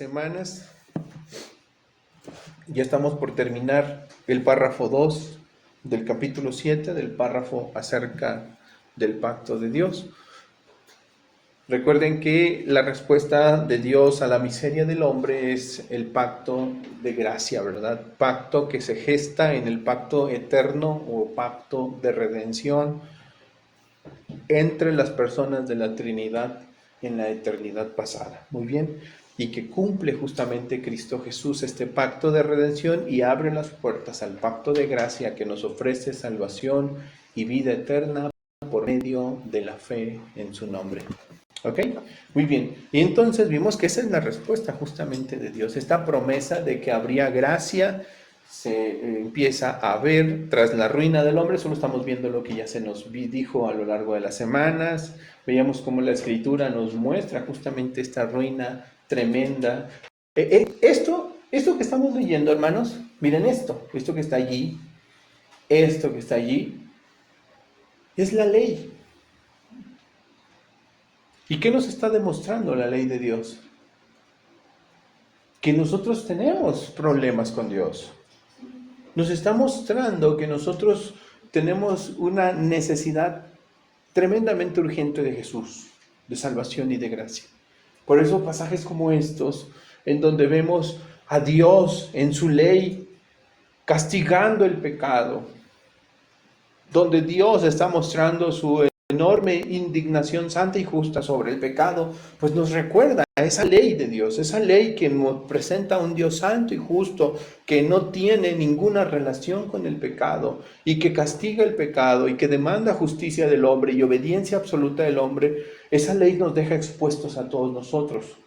semanas. Ya estamos por terminar el párrafo 2 del capítulo 7, del párrafo acerca del pacto de Dios. Recuerden que la respuesta de Dios a la miseria del hombre es el pacto de gracia, ¿verdad? Pacto que se gesta en el pacto eterno o pacto de redención entre las personas de la Trinidad en la eternidad pasada. Muy bien. Y que cumple justamente Cristo Jesús este pacto de redención y abre las puertas al pacto de gracia que nos ofrece salvación y vida eterna por medio de la fe en su nombre. ¿Ok? Muy bien. Y entonces vimos que esa es la respuesta justamente de Dios. Esta promesa de que habría gracia se empieza a ver tras la ruina del hombre. Solo estamos viendo lo que ya se nos dijo a lo largo de las semanas. Veíamos cómo la Escritura nos muestra justamente esta ruina tremenda. Esto que estamos leyendo, hermanos, miren esto que está allí, esto que está allí, es la ley. ¿Y qué nos está demostrando la ley de Dios? Que nosotros tenemos problemas con Dios. Nos está mostrando que nosotros tenemos una necesidad tremendamente urgente de Jesús, de salvación y de gracia. Por eso pasajes como estos, en donde vemos a Dios en su ley castigando el pecado, donde Dios está mostrando su enorme indignación santa y justa sobre el pecado, pues nos recuerda a esa ley de Dios, esa ley que nos presenta a un Dios santo y justo, que no tiene ninguna relación con el pecado y que castiga el pecado y que demanda justicia del hombre y obediencia absoluta del hombre. Esa ley nos deja expuestos a todos nosotros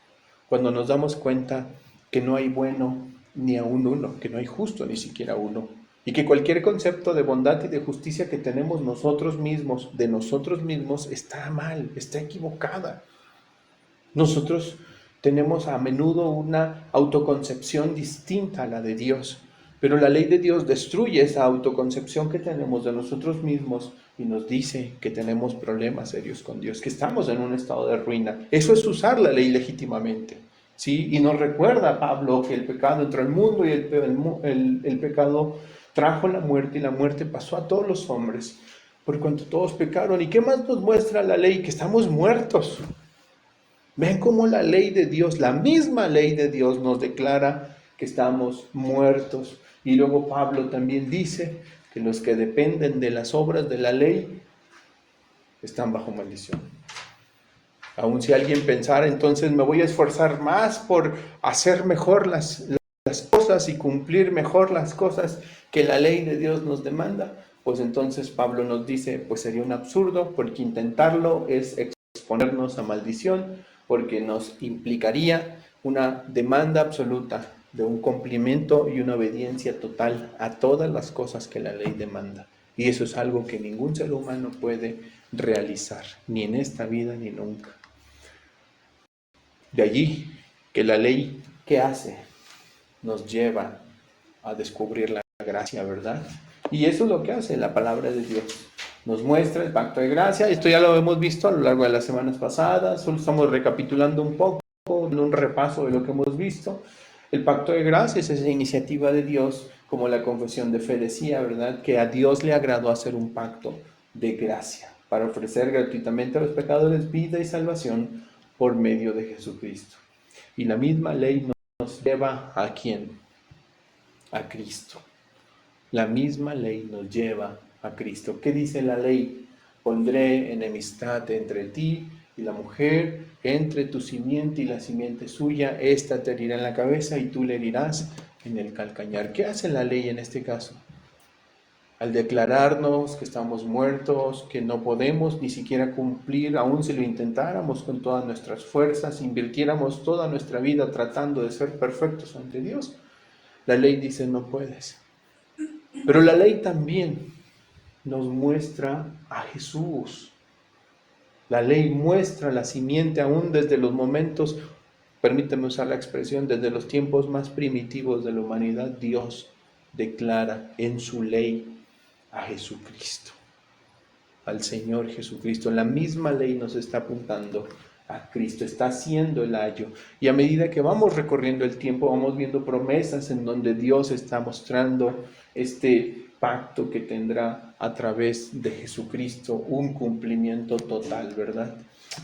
cuando nos damos cuenta que no hay bueno ni aún uno, que no hay justo ni siquiera uno. Y que cualquier concepto de bondad y de justicia que tenemos nosotros mismos, de nosotros mismos, está mal, está equivocada. Nosotros tenemos a menudo una autoconcepción distinta a la de Dios, pero la ley de Dios destruye esa autoconcepción que tenemos de nosotros mismos y nos dice que tenemos problemas serios con Dios, que estamos en un estado de ruina. Eso es usar la ley legítimamente, ¿sí? Y nos recuerda Pablo que el pecado entró al mundo y el pecado trajo la muerte y la muerte pasó a todos los hombres, por cuanto todos pecaron. ¿Y qué más nos muestra la ley? Que estamos muertos. Ven cómo la ley de Dios, la misma ley de Dios nos declara que estamos muertos. Y luego Pablo también dice que los que dependen de las obras de la ley están bajo maldición. Aun si alguien pensara, entonces me voy a esforzar más por hacer mejor las cosas y cumplir mejor las cosas que la ley de Dios nos demanda, pues entonces Pablo nos dice, pues sería un absurdo, porque intentarlo es exponernos a maldición, porque nos implicaría una demanda absoluta de un cumplimiento y una obediencia total a todas las cosas que la ley demanda. Y eso es algo que ningún ser humano puede realizar, ni en esta vida ni nunca. De allí que la ley, ¿qué hace? Nos lleva a descubrir la gracia, ¿verdad? Y eso es lo que hace la palabra de Dios. Nos muestra el pacto de gracia. Esto ya lo hemos visto a lo largo de las semanas pasadas. Solo estamos recapitulando un poco, en un repaso de lo que hemos visto. El pacto de gracia es esa iniciativa de Dios, como la confesión de fe decía, ¿verdad? Que a Dios le agradó hacer un pacto de gracia para ofrecer gratuitamente a los pecadores vida y salvación por medio de Jesucristo. Y la misma ley nos lleva ¿a quién? A Cristo. La misma ley nos lleva a Cristo. ¿Qué dice la ley? Pondré enemistad entre ti y la mujer, entre tu simiente y la simiente suya. Esta te herirá en la cabeza y tú le herirás en el calcañar. ¿Qué hace la ley en este caso? Al declararnos que estamos muertos, que no podemos ni siquiera cumplir, aun si lo intentáramos con todas nuestras fuerzas, invirtiéramos toda nuestra vida tratando de ser perfectos ante Dios, la ley dice no puedes. Pero la ley también nos muestra a Jesús. La ley muestra la simiente aún desde los momentos, permíteme usar la expresión, desde los tiempos más primitivos de la humanidad, Dios declara en su ley a Jesucristo, al Señor Jesucristo. La misma ley nos está apuntando a Cristo, está haciendo el ayo. Y a medida que vamos recorriendo el tiempo, vamos viendo promesas en donde Dios está mostrando este pacto que tendrá a través de Jesucristo un cumplimiento total, ¿verdad?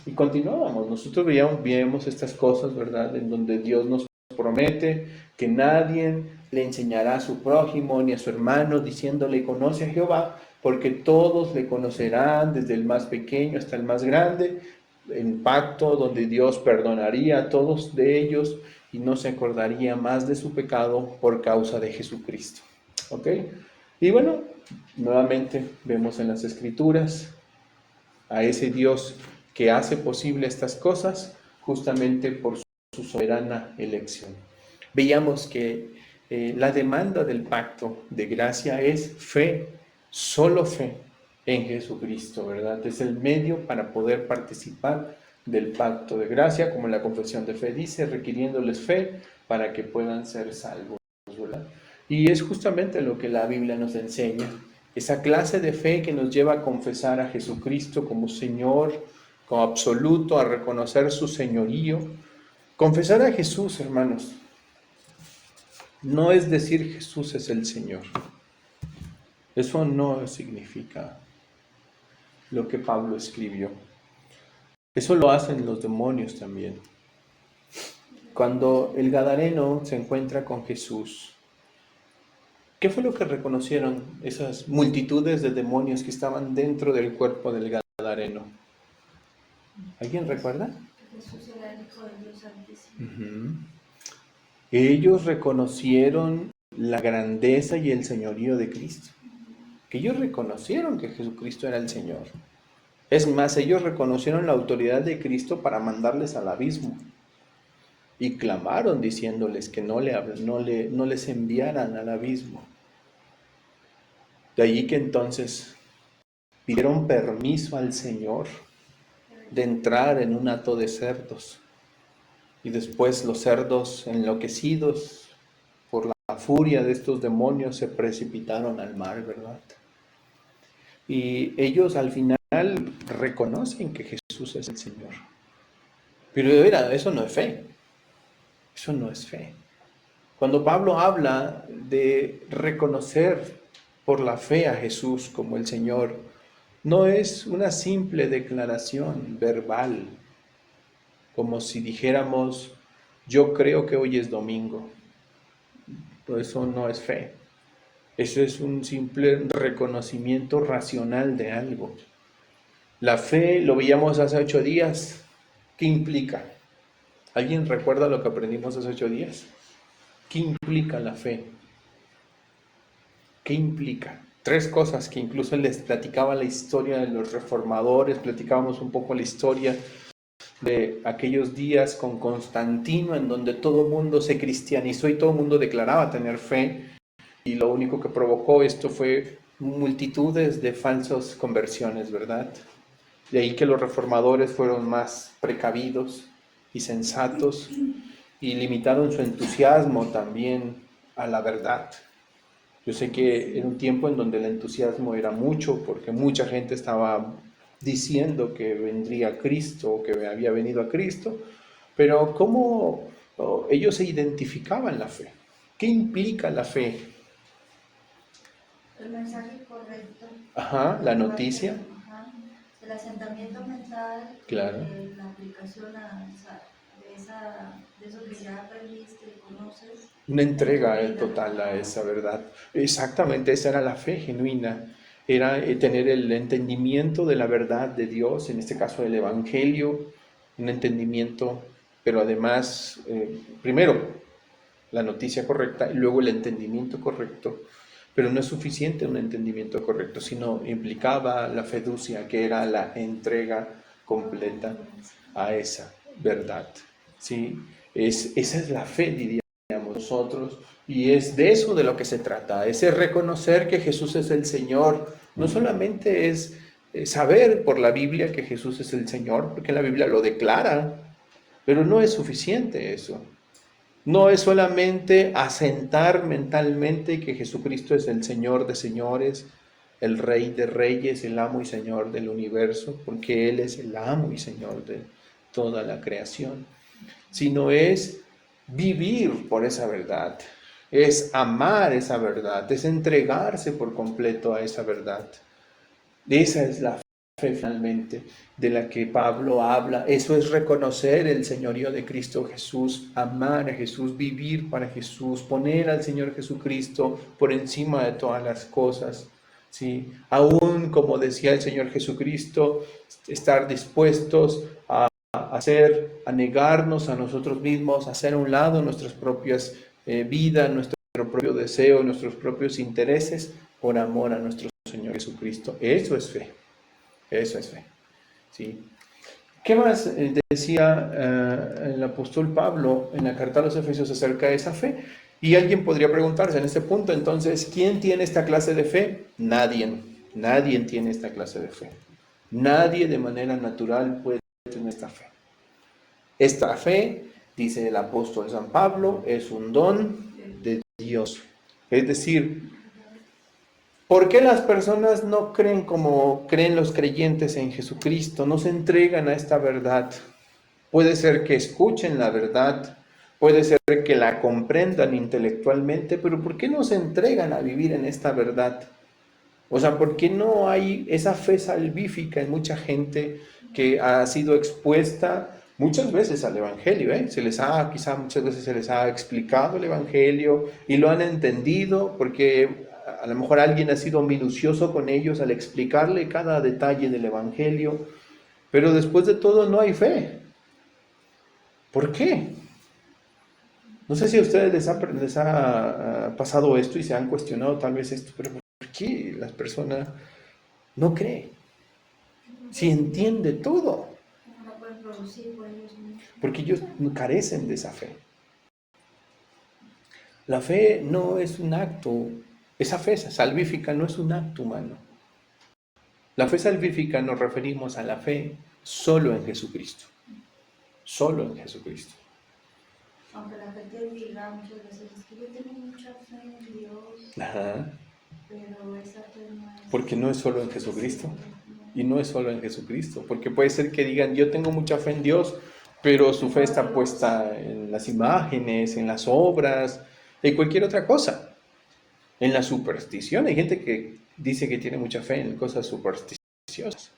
Y continuábamos, nosotros veíamos estas cosas, ¿verdad? En donde Dios nos promete que nadie le enseñará a su prójimo ni a su hermano diciéndole conoce a Jehová, porque todos le conocerán, desde el más pequeño hasta el más grande, en pacto donde Dios perdonaría a todos de ellos y no se acordaría más de su pecado por causa de Jesucristo. ¿Ok? Y bueno, nuevamente vemos en las Escrituras a ese Dios que hace posible estas cosas justamente por su soberana elección. Veíamos que la demanda del pacto de gracia es fe, solo fe en Jesucristo, ¿verdad? Es el medio para poder participar del pacto de gracia, como la confesión de fe dice, requiriéndoles fe para que puedan ser salvos, ¿verdad? Y es justamente lo que la Biblia nos enseña, esa clase de fe que nos lleva a confesar a Jesucristo como Señor, como absoluto, a reconocer su señorío. Confesar a Jesús, hermanos, no es decir Jesús es el Señor. Eso no significa lo que Pablo escribió. Eso lo hacen los demonios también. Cuando el Gadareno se encuentra con Jesús, ¿qué fue lo que reconocieron esas multitudes de demonios que estaban dentro del cuerpo del Gadareno? ¿Alguien recuerda? Jesús era el Hijo de Dios Altísimo. Ellos reconocieron la grandeza y el señorío de Cristo. Que ellos reconocieron que Jesucristo era el Señor. Es más, ellos reconocieron la autoridad de Cristo para mandarles al abismo. Y clamaron diciéndoles que no les enviaran al abismo. De allí que entonces pidieron permiso al Señor de entrar en un hato de cerdos. Y después los cerdos, enloquecidos por la furia de estos demonios, se precipitaron al mar, ¿verdad? Y ellos al final reconocen que Jesús es el Señor. Pero eso no es fe. Eso no es fe. Cuando Pablo habla de reconocer por la fe a Jesús como el Señor, no es una simple declaración verbal, como si dijéramos, yo creo que hoy es domingo. Eso no es fe. Eso es un simple reconocimiento racional de algo. La fe, lo veíamos hace 8 días, ¿qué implica? ¿Alguien recuerda lo que aprendimos hace 8 días? ¿Qué implica la fe? ¿Qué implica? 3 cosas que incluso les platicaba la historia de los reformadores, platicábamos un poco la historia de aquellos días con Constantino, en donde todo el mundo se cristianizó y todo el mundo declaraba tener fe, y lo único que provocó esto fue multitudes de falsas conversiones, ¿verdad? De ahí que los reformadores fueron más precavidos y sensatos y limitaron su entusiasmo también a la verdad. Yo sé que era un tiempo en donde el entusiasmo era mucho, porque mucha gente estaba diciendo que vendría Cristo o que había venido a Cristo, pero ¿cómo ellos se identificaban la fe? ¿Qué implica la fe? El mensaje correcto. Ajá, la noticia. Ajá. El asentamiento mental. Claro. La aplicación de eso que ya aprendiste y conoces. Una entrega total a esa verdad. Exactamente, esa era la fe genuina. Era tener el entendimiento de la verdad de Dios, en este caso del Evangelio, un entendimiento, pero además, primero, la noticia correcta y luego el entendimiento correcto. Pero no es suficiente un entendimiento correcto, sino implicaba la fiducia, que era la entrega completa a esa verdad. ¿Sí? Esa es la fe, diríamos nosotros, y es de eso de lo que se trata, es reconocer que Jesús es el Señor. No solamente es saber por la Biblia que Jesús es el Señor, porque la Biblia lo declara, pero no es suficiente eso. No es solamente asentar mentalmente que Jesucristo es el Señor de señores, el Rey de reyes, el amo y Señor del universo, porque Él es el amo y Señor toda la creación, sino es vivir por esa verdad, es amar esa verdad, es entregarse por completo a esa verdad. Esa es la fe finalmente de la que Pablo habla. Eso es reconocer el señorío de Cristo Jesús, amar a Jesús, vivir para Jesús, poner al Señor Jesucristo por encima de todas las cosas. ¿Sí? Aún como decía el Señor Jesucristo, estar dispuestos a hacer, a negarnos a nosotros mismos, a hacer a un lado nuestras propias vidas, nuestro propio deseo, nuestros propios intereses, por amor a nuestro Señor Jesucristo. Eso es fe. Eso es fe. ¿Sí? ¿Qué más decía el apóstol Pablo en la carta a los Efesios acerca de esa fe? Y alguien podría preguntarse en este punto, entonces, ¿quién tiene esta clase de fe? Nadie. Nadie tiene esta clase de fe. Nadie de manera natural puede tener esta fe. Esta fe, dice el apóstol San Pablo, es un don de Dios. Es decir, ¿por qué las personas no creen como creen los creyentes en Jesucristo? No se entregan a esta verdad. Puede ser que escuchen la verdad, puede ser que la comprendan intelectualmente, pero ¿por qué no se entregan a vivir en esta verdad? O sea, ¿por qué no hay esa fe salvífica en mucha gente que ha sido expuesta muchas veces al Evangelio? Quizá muchas veces se les ha explicado el Evangelio y lo han entendido porque a lo mejor alguien ha sido minucioso con ellos al explicarle cada detalle del Evangelio, pero después de todo no hay fe. ¿Por qué? No sé si a ustedes les ha pasado esto y se han cuestionado tal vez esto, pero ¿por qué las personas no creen? Si entiende todo, No pueden producir por ellos mismos. porque ellos carecen de esa fe. La fe no es un acto, esa fe salvífica no es un acto humano. La fe salvífica nos referimos a la fe solo en Jesucristo, solo en Jesucristo. Aunque la gente diga muchas veces, es que yo tengo mucha fe en Dios, Ajá. pero esa fe no es... Porque no es solo en Jesucristo. Y no es solo en Jesucristo. Porque puede ser que digan, yo tengo mucha fe en Dios, pero su fe está puesta en las imágenes, en las obras, en cualquier otra cosa. En la superstición. Hay gente que dice que tiene mucha fe en cosas supersticiosas.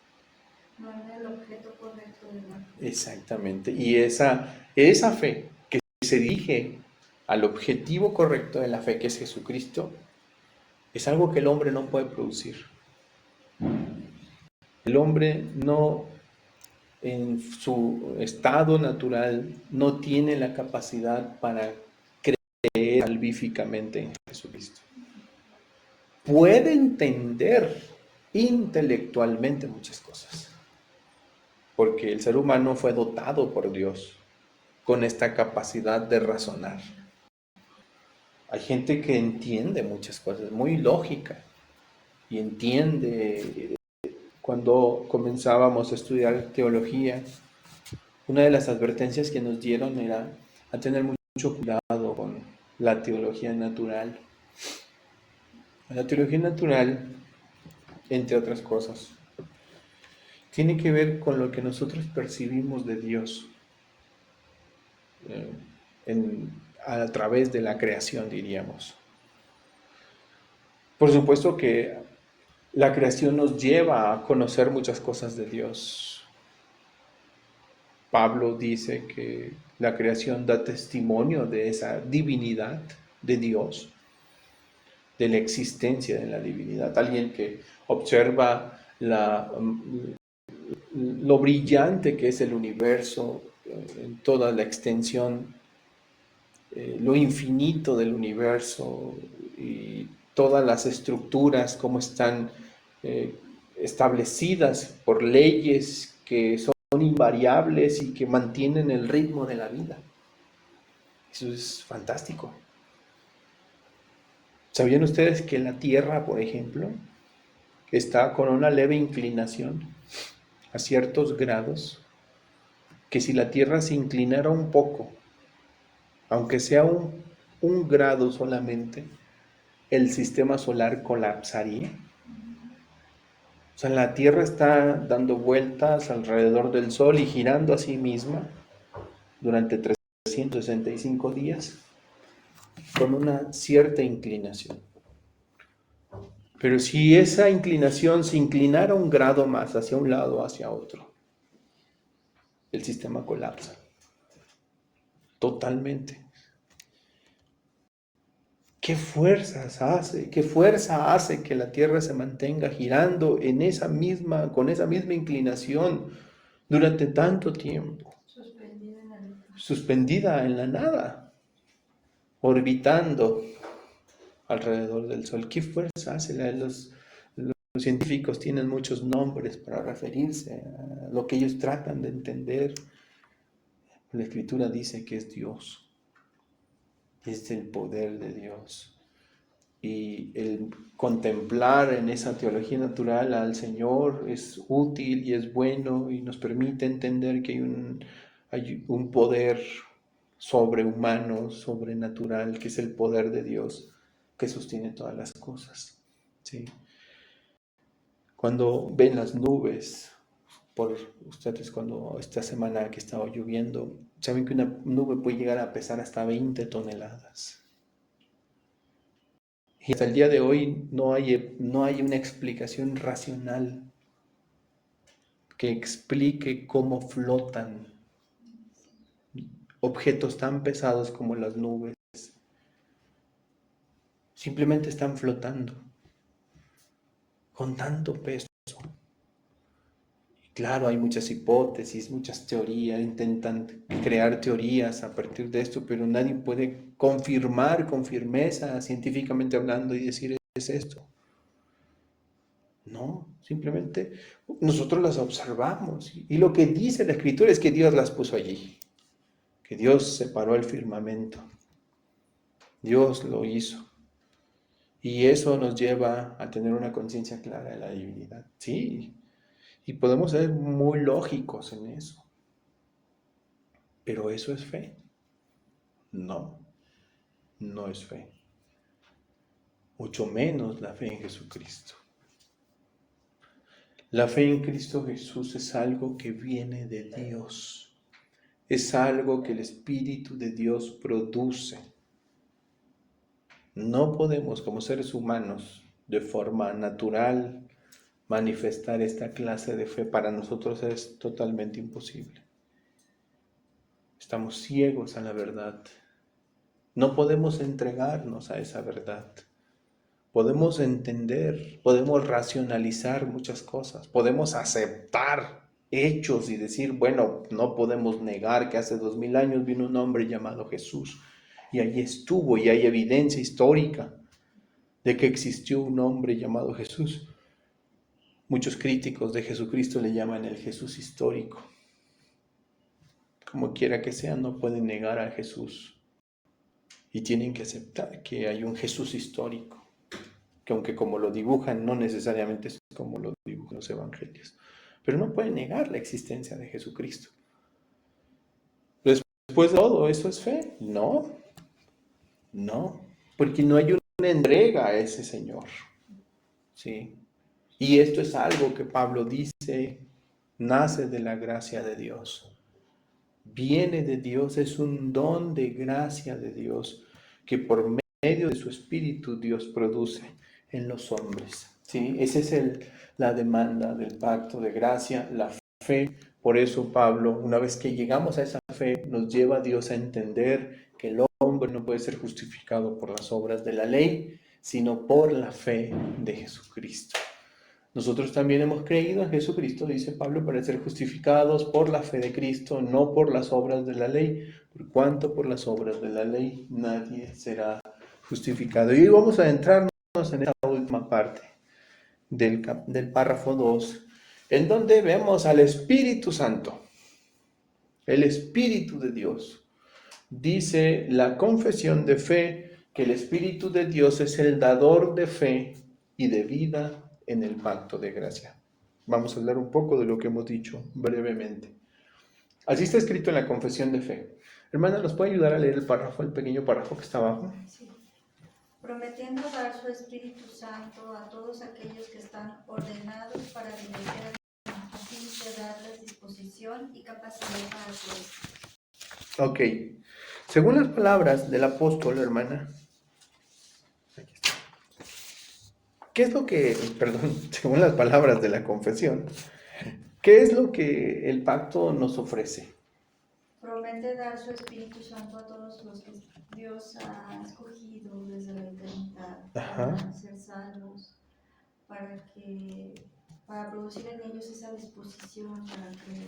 No es el objeto correcto de la fe. Exactamente. Y esa fe que se dirige al objetivo correcto de la fe, que es Jesucristo, es algo que el hombre no puede producir. El hombre no, en su estado natural, no tiene la capacidad para creer salvíficamente en Jesucristo. Puede entender intelectualmente muchas cosas, porque el ser humano fue dotado por Dios con esta capacidad de razonar. Hay gente que entiende muchas cosas, muy lógica, y entiende. Cuando comenzábamos a estudiar teología, una de las advertencias que nos dieron era a tener mucho cuidado con la teología natural. La teología natural, entre otras cosas, tiene que ver con lo que nosotros percibimos de Dios a través de la creación, diríamos. Por supuesto que la creación nos lleva a conocer muchas cosas de Dios. Pablo dice que la creación da testimonio de esa divinidad de Dios, de la existencia de la divinidad. Alguien que observa lo brillante que es el universo, en toda la extensión, lo infinito del universo y todas las estructuras, cómo están establecidas por leyes que son invariables y que mantienen el ritmo de la vida. Eso es fantástico. ¿Sabían ustedes que la Tierra, por ejemplo, está con una leve inclinación a ciertos grados? Que si la Tierra se inclinara un poco, aunque sea un grado solamente, el sistema solar colapsaría. O sea, la Tierra está dando vueltas alrededor del Sol y girando a sí misma durante 365 días con una cierta inclinación. Pero si esa inclinación se inclinara un grado más hacia un lado o hacia otro, el sistema colapsa totalmente. ¿Qué fuerza hace que la Tierra se mantenga girando con esa misma inclinación durante tanto tiempo? Suspendida en la nada, orbitando alrededor del Sol. ¿Qué fuerza hace? Los científicos tienen muchos nombres para referirse a lo que ellos tratan de entender. La Escritura dice que es Dios, es el poder de Dios. Y el contemplar en esa teología natural al Señor es útil y es bueno y nos permite entender que hay un poder sobrehumano, sobrenatural, que es el poder de Dios que sostiene todas las cosas. ¿Sí? Cuando ven las nubes, por ustedes cuando esta semana que estaba lloviendo, saben que una nube puede llegar a pesar hasta 20 toneladas. Y hasta el día de hoy no hay una explicación racional que explique cómo flotan objetos tan pesados como las nubes. Simplemente están flotando con tanto peso. Claro, hay muchas hipótesis, muchas teorías, intentan crear teorías a partir de esto, pero nadie puede confirmar con firmeza, científicamente hablando, y decir es esto. No, simplemente nosotros las observamos y lo que dice la Escritura es que Dios las puso allí, que Dios separó el firmamento, Dios lo hizo. Y eso nos lleva a tener una conciencia clara de la divinidad. Sí, y podemos ser muy lógicos en eso. Pero ¿eso es fe? No, no es fe. Mucho menos la fe en Jesucristo. La fe en Cristo Jesús es algo que viene de Dios. Es algo que el Espíritu de Dios produce. No podemos, como seres humanos, de forma natural, manifestar esta clase de fe. Para nosotros es totalmente imposible. Estamos ciegos a la verdad. No podemos entregarnos a esa verdad. Podemos entender, podemos racionalizar muchas cosas, podemos aceptar hechos y decir, bueno, no podemos negar que hace 2000 años vino un hombre llamado Jesús y allí estuvo y hay evidencia histórica de que existió un hombre llamado Jesús. Muchos críticos de Jesucristo le llaman el Jesús histórico. Como quiera que sea, no pueden negar a Jesús y tienen que aceptar que hay un Jesús histórico, que aunque como lo dibujan, no necesariamente es como lo dibujan los evangelios, pero no pueden negar la existencia de Jesucristo. Después de todo, ¿eso es fe? No, porque no hay una entrega a ese Señor, ¿sí? Y esto es algo que Pablo dice, nace de la gracia de Dios, viene de Dios, es un don de gracia de Dios, que por medio de su Espíritu Dios produce en los hombres. ¿Sí? Esa es la demanda del pacto de gracia, la fe. Por eso Pablo, una vez que llegamos a esa fe, nos lleva a Dios a entender que el hombre no puede ser justificado por las obras de la ley, sino por la fe de Jesucristo. Nosotros también hemos creído en Jesucristo, dice Pablo, para ser justificados por la fe de Cristo, no por las obras de la ley, por cuanto por las obras de la ley nadie será justificado. Y hoy vamos a adentrarnos en esta última parte del párrafo 2, en donde vemos al Espíritu Santo, el Espíritu de Dios. Dice la confesión de fe que el Espíritu de Dios es el dador de fe y de vida en el pacto de gracia. Vamos a hablar un poco de lo que hemos dicho brevemente. Así está escrito en la confesión de fe. Hermana, ¿nos puede ayudar a leer el párrafo, el pequeño párrafo que está abajo? Sí. prometiendo dar su Espíritu Santo a todos aquellos que están ordenados para dirigir a fin de darles disposición y capacidad para hacer esto. Ok. Según las palabras del apóstol, hermana, aquí está. ¿Qué es lo que, perdón, según las palabras de la confesión, qué es lo que el pacto nos ofrece? Promete dar su Espíritu Santo a todos los que Dios ha escogido desde la eternidad Ajá. para ser salvos, para producir en ellos esa disposición para creer.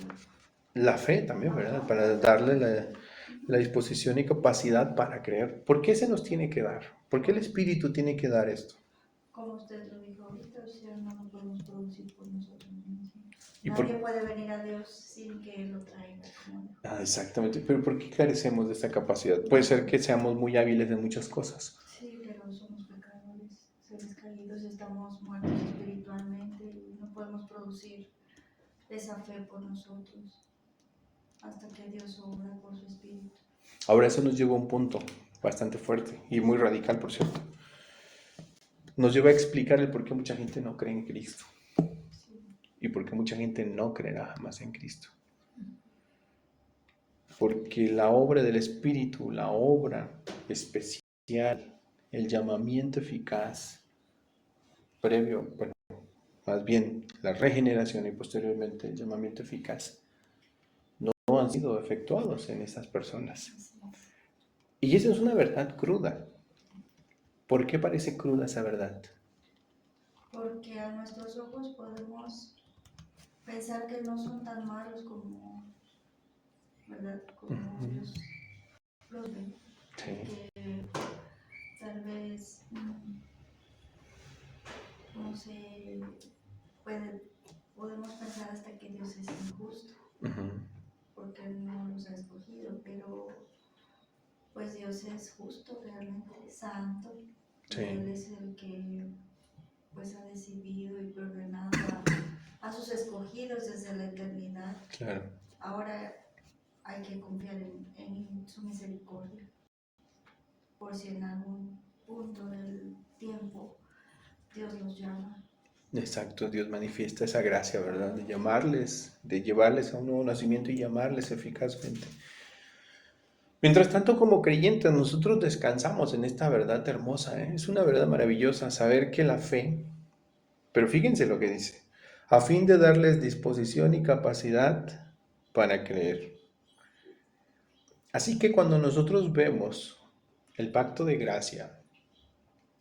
La fe también, ¿verdad? Para darle la disposición y capacidad para creer. ¿Por qué se nos tiene que dar? ¿Por qué el Espíritu tiene que dar esto? Como usted lo dijo ahorita, o sea, no lo podemos producir por nosotros mismos. ¿Y Nadie puede venir a Dios sin que Él lo traiga. Exactamente, pero ¿por qué carecemos de esta capacidad? Puede ser que seamos muy hábiles en muchas cosas. Sí, pero somos pecadores, seres caídos, estamos muertos espiritualmente y no podemos producir esa fe por nosotros hasta que Dios obra por su Espíritu. Ahora eso nos lleva a un punto bastante fuerte y muy radical, por cierto. Nos lleva a explicar el por qué mucha gente no cree en Cristo y por qué mucha gente no creerá jamás en Cristo. Porque la obra del Espíritu, la obra especial, el llamamiento eficaz, previo, bueno, más bien la regeneración y posteriormente el llamamiento eficaz, no han sido efectuados en esas personas. Y esa es una verdad cruda. ¿Por qué parece cruda esa verdad? Porque a nuestros ojos podemos pensar que no son tan malos como, ¿verdad? Como Dios los ve. Sí. Que tal vez, no sé, podemos pensar hasta que Dios es injusto, porque no los ha escogido, pero pues Dios es justo, realmente santo. Sí. Él es el que pues ha decidido y ordenado a sus escogidos desde la eternidad. Claro. Ahora hay que confiar en su misericordia, por si en algún punto del tiempo Dios los llama. Exacto, Dios manifiesta esa gracia, ¿verdad? De llamarles, de llevarles a un nuevo nacimiento y llamarles eficazmente. Mientras tanto, como creyentes, nosotros descansamos en esta verdad hermosa, ¿eh? Es una verdad maravillosa saber que la fe, pero fíjense lo que dice, a fin de darles disposición y capacidad para creer. Así que cuando nosotros vemos el pacto de gracia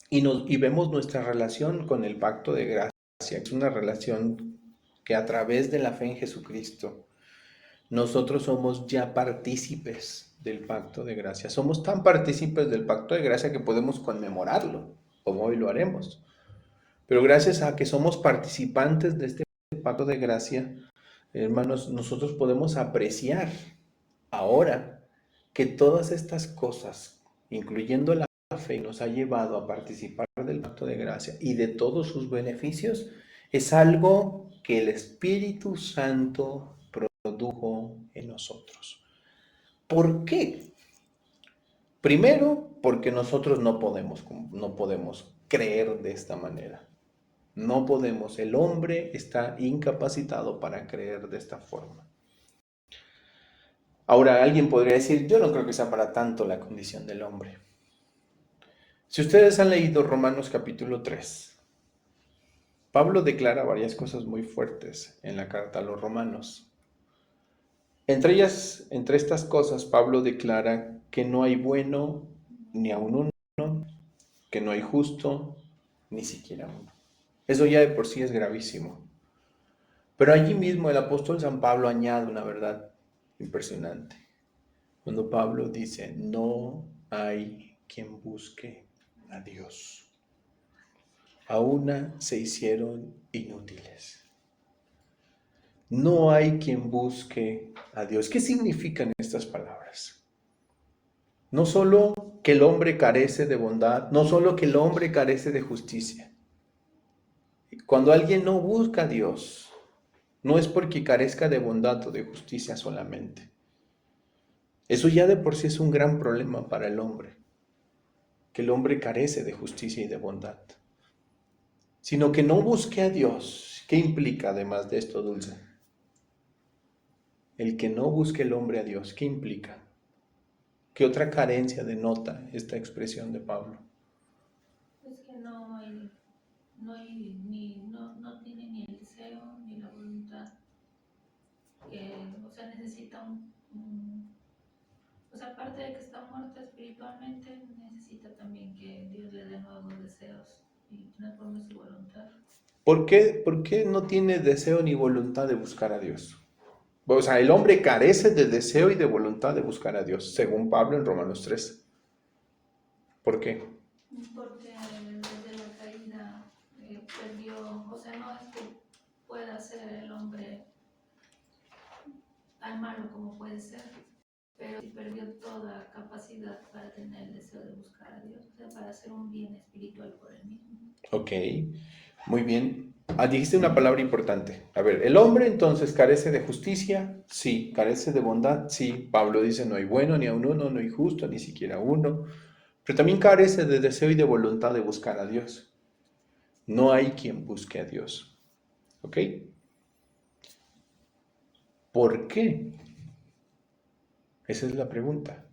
y vemos nuestra relación con el pacto de gracia, es una relación que a través de la fe en Jesucristo, nosotros somos ya partícipes del pacto de gracia. Somos tan partícipes del pacto de gracia que podemos conmemorarlo, como hoy lo haremos. Pero gracias a que somos participantes de este pacto de gracia, hermanos, nosotros podemos apreciar ahora que todas estas cosas, incluyendo la fe, nos ha llevado a participar del pacto de gracia y de todos sus beneficios, es algo que el Espíritu Santo produjo en nosotros. ¿Por qué? Primero, porque nosotros no podemos creer de esta manera. No podemos, el hombre está incapacitado para creer de esta forma. Ahora, alguien podría decir, yo no creo que sea para tanto la condición del hombre. Si ustedes han leído Romanos capítulo 3, Pablo declara varias cosas muy fuertes en la carta a los romanos. Entre estas cosas, Pablo declara que no hay bueno ni aun uno, que no hay justo ni siquiera uno. Eso ya de por sí es gravísimo. Pero allí mismo el apóstol San Pablo añade una verdad impresionante. Cuando Pablo dice, no hay quien busque a Dios. A una se hicieron inútiles. No hay quien busque a Dios. ¿Qué significan estas palabras? No solo que el hombre carece de bondad, no solo que el hombre carece de justicia. Cuando alguien no busca a Dios, no es porque carezca de bondad o de justicia solamente. Eso ya de por sí es un gran problema para el hombre. que el hombre carece de justicia y de bondad, sino que no busque a Dios. ¿Qué implica además de esto, Dulce? El que no busque el hombre a Dios, ¿qué implica? ¿Qué otra carencia denota esta expresión de Pablo? Pues que no tiene ni el deseo ni la voluntad, o sea, necesita o sea, aparte de que está muerto espiritualmente, necesita también que Dios le dé nuevos deseos y transforme su voluntad. ¿Por qué no tiene deseo ni voluntad de buscar a Dios? O sea, el hombre carece de deseo y de voluntad de buscar a Dios, según Pablo en Romanos 3. ¿Por qué? Porque desde la caída perdió, o sea, no es que pueda ser el hombre tan malo como puede ser, pero sí perdió toda capacidad para tener el deseo de buscar a Dios, o sea, para hacer un bien espiritual por él mismo. Ok, muy bien. Dijiste una palabra importante. A ver, ¿el hombre entonces carece de justicia? Sí. ¿Carece de bondad? Sí. Pablo dice, no hay bueno ni aun uno, no hay justo, ni siquiera uno. Pero también carece de deseo y de voluntad de buscar a Dios. No hay quien busque a Dios. ¿Ok? ¿Por qué? Esa es la pregunta.